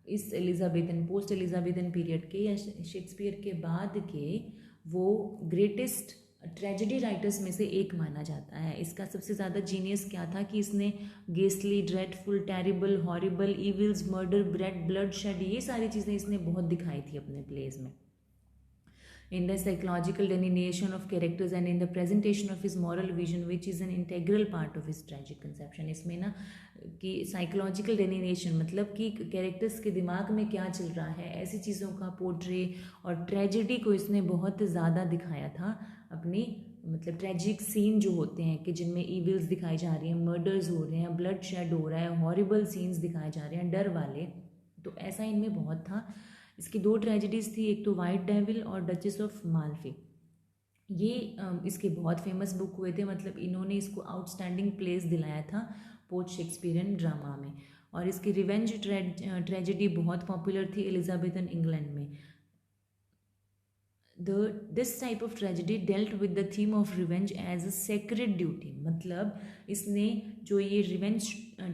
इस एलिजाबेथन पोस्ट एलिजाबेथन पीरियड के या शेक्सपियर के बाद के वो ग्रेटेस्ट ट्रेजेडी राइटर्स में से एक माना जाता है। इसका सबसे ज़्यादा जीनियस क्या था कि इसने ghastly, dreadful, terrible, horrible, evils, murder, bloodshed, ये सारी चीज़ें इसने बहुत दिखाई थी अपने प्लेज में। In the psychological delineation of characters and in the presentation of his moral vision, which is an integral part of his tragic conception. इसमें ना कि साइकोलॉजिकल डेलिनेशन मतलब कि कैरेक्टर्स के दिमाग में क्या चल रहा है, ऐसी चीज़ों का पोर्ट्रे और ट्रेजेडी को इसने बहुत ज़्यादा दिखाया था अपनी, मतलब ट्रेजिक सीन जो होते हैं कि जिनमें ईविल्स दिखाई जा रही हैं, मर्डर्स हो रहे हैं, ब्लड शेड हो रहा है, हॉरिबल सीन्स दिखाए जा रहे हैं, डर वाले, तो ऐसा इनमें बहुत था। इसकी दो ट्रेजेडीज़ थी, एक तो वाइट डेविल और डचेस ऑफ माल्फी। ये इसके बहुत फेमस बुक हुए थे, मतलब इन्होंने इसको आउटस्टैंडिंग प्लेस दिलाया था पोस्ट शेक्सपियरियन ड्रामा में। और इसकी रिवेंज ट्रेजेडी बहुत पॉपुलर थी एलिजाबेथन इंग्लैंड में। This type of tragedy dealt with the theme of revenge as a sacred duty. मतलब इसने जो ये रिवेंज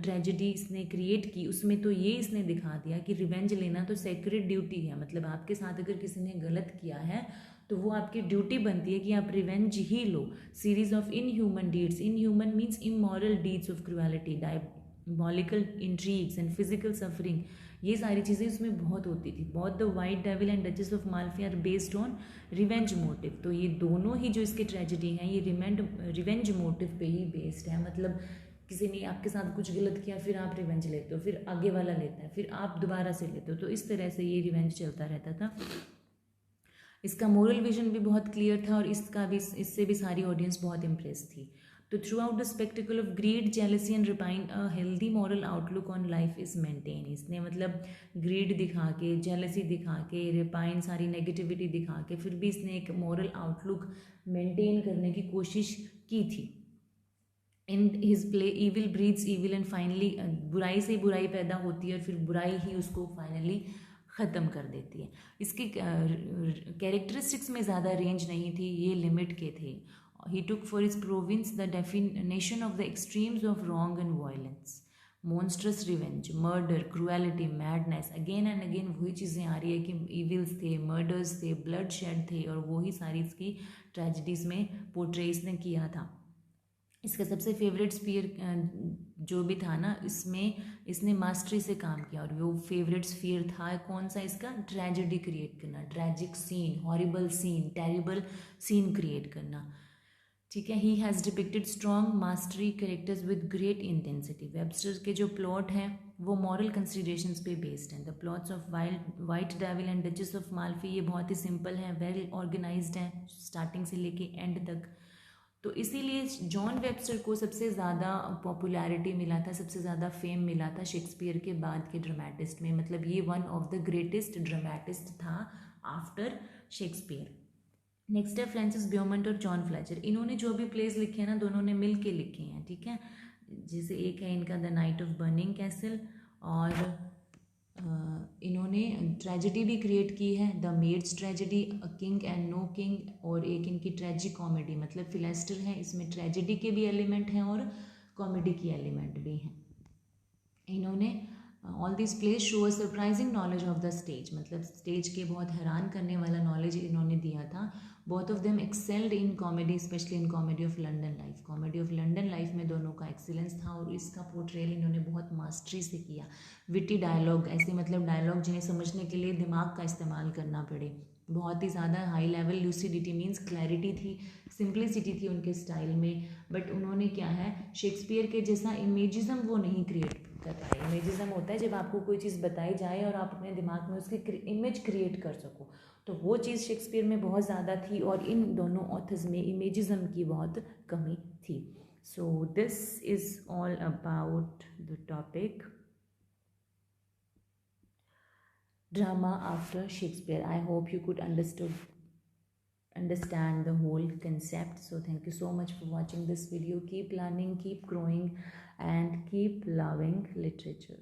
ट्रेजेडी इसने क्रिएट की, उसमें तो ये इसने दिखा दिया कि रिवेंज लेना तो सेक्रेड ड्यूटी है। मतलब आपके साथ अगर किसी ने गलत किया है तो वो आपकी ड्यूटी बनती है कि आप रिवेंज ही लो। Series of inhuman deeds, inhuman means immoral deeds of cruelty, diabolical intrigues and physical suffering, ये सारी चीज़ें उसमें बहुत होती थी। बहुत the White Devil and Duchess of Malfi are based on revenge motive. तो ये दोनों ही जो इसके ट्रेजेडी हैं ये रिवेंज मोटिव पे ही बेस्ड है। मतलब किसी ने आपके साथ कुछ गलत किया, फिर आप रिवेंज लेते हो, फिर आगे वाला लेता है, फिर आप दोबारा से लेते हो, तो इस तरह से ये रिवेंज चलता रहता था। इसका मोरल विजन भी बहुत क्लियर था और इससे भी सारी ऑडियंस बहुत इम्प्रेस थी। तो throughout the spectacle of greed, jealousy and repine, a healthy moral outlook on life is maintain. इसने मतलब ग्रीड दिखा के, जेलसी दिखा के, रिपाइन, सारी नेगेटिविटी दिखा के, फिर भी इसने एक मॉरल आउटलुक मेंटेन करने की कोशिश की थी। In his play evil breeds evil and finally, बुराई से बुराई पैदा होती है और फिर बुराई ही उसको फाइनली ख़त्म कर देती है। इसकी कैरेक्टरिस्टिक्स में ज़्यादा रेंज नहीं थी, ये लिमिट के थे। He took for his province the definition of the extremes of wrong and violence, monstrous revenge, murder, cruelty, madness. Again and again वही चीज़ें आ रही है कि ईविल्स थे, मर्डर्स थे, ब्लड शेड थे, और वही सारी इसकी ट्रेजिडीज़ में पोर्ट्रेस ने किया था। इसका सबसे फेवरेट स्फीयर जो भी था ना, इसमें इसने मास्टरी से काम किया, और वो फेवरेट स्फीयर था कौन सा इसका, ट्रेजेडी क्रिएट करना, tragic scene, horrible scene, terrible scene create करना। ठीक है। He has depicted strong mastery characters with great intensity. Webster के जो प्लॉट हैं वो मॉरल कंसिडरेशंस पे बेस्ड हैं। The plots of White Devil and Duchess of Malfi ये बहुत ही सिंपल हैं, वेल ऑर्गेनाइज्ड हैं स्टार्टिंग से लेके एंड तक। तो इसीलिए जॉन वेबस्टर को सबसे ज़्यादा पॉपुलैरिटी मिला था, सबसे ज़्यादा फेम मिला था शेक्सपियर के बाद के ड्रामेटिस्ट में। मतलब ये one of the greatest dramatist था आफ्टर शेक्सपियर। नेक्स्ट है फ्रांसिस ब्यूमंट और जॉन फ्लेचर। इन्होंने जो भी प्लेस लिखे हैं ना, दोनों ने मिल के लिखे हैं। ठीक है। जैसे एक है इनका the Knight of Burning Castle, और इन्होंने ट्रेजेडी भी क्रिएट की है, the Maid's Tragedy, a King and No King, और एक इनकी ट्रेजिक कॉमेडी, मतलब फिलेस्टर है, इसमें ट्रेजेडी के भी एलिमेंट हैं और कॉमेडी की एलिमेंट भी हैं। इन्होंने all this place show a surprising knowledge of the stage, मतलब स्टेज के बहुत हैरान करने वाला नॉलेज इन्होंने दिया था। Both of them excelled in comedy, specially in comedy of London life. Comedy of London life में दोनों का एक्सीलेंस था और इसका पोर्ट्रेल इन्होंने बहुत मास्टरी से किया। विटी डायलॉग, ऐसे मतलब डायलॉग जिन्हें समझने के लिए दिमाग का इस्तेमाल करना पड़े, बहुत ही ज़्यादा हाई लेवल ल्यूसिडिटी मीन्स क्लैरिटी थी, सिंप्लिसिटी थी उनके स्टाइल में। बट उन्होंने क्या है, शेक्सपियर के जैसा इमेजिज्म वो नहीं क्रिएट कर पाए। इमेजिज्म होता है जब आपको कोई चीज़ बताई जाए और आप अपने दिमाग में उसकी इमेज क्रिएट कर सको, तो वो चीज़ शेक्सपियर में बहुत ज़्यादा थी और इन दोनों ऑथर्स में इमेजिज्म की बहुत कमी थी। So this is all about the topic drama after Shakespeare. I hope you could understand the whole concept. So thank you so much for watching this video. Keep learning, keep growing, and keep loving literature.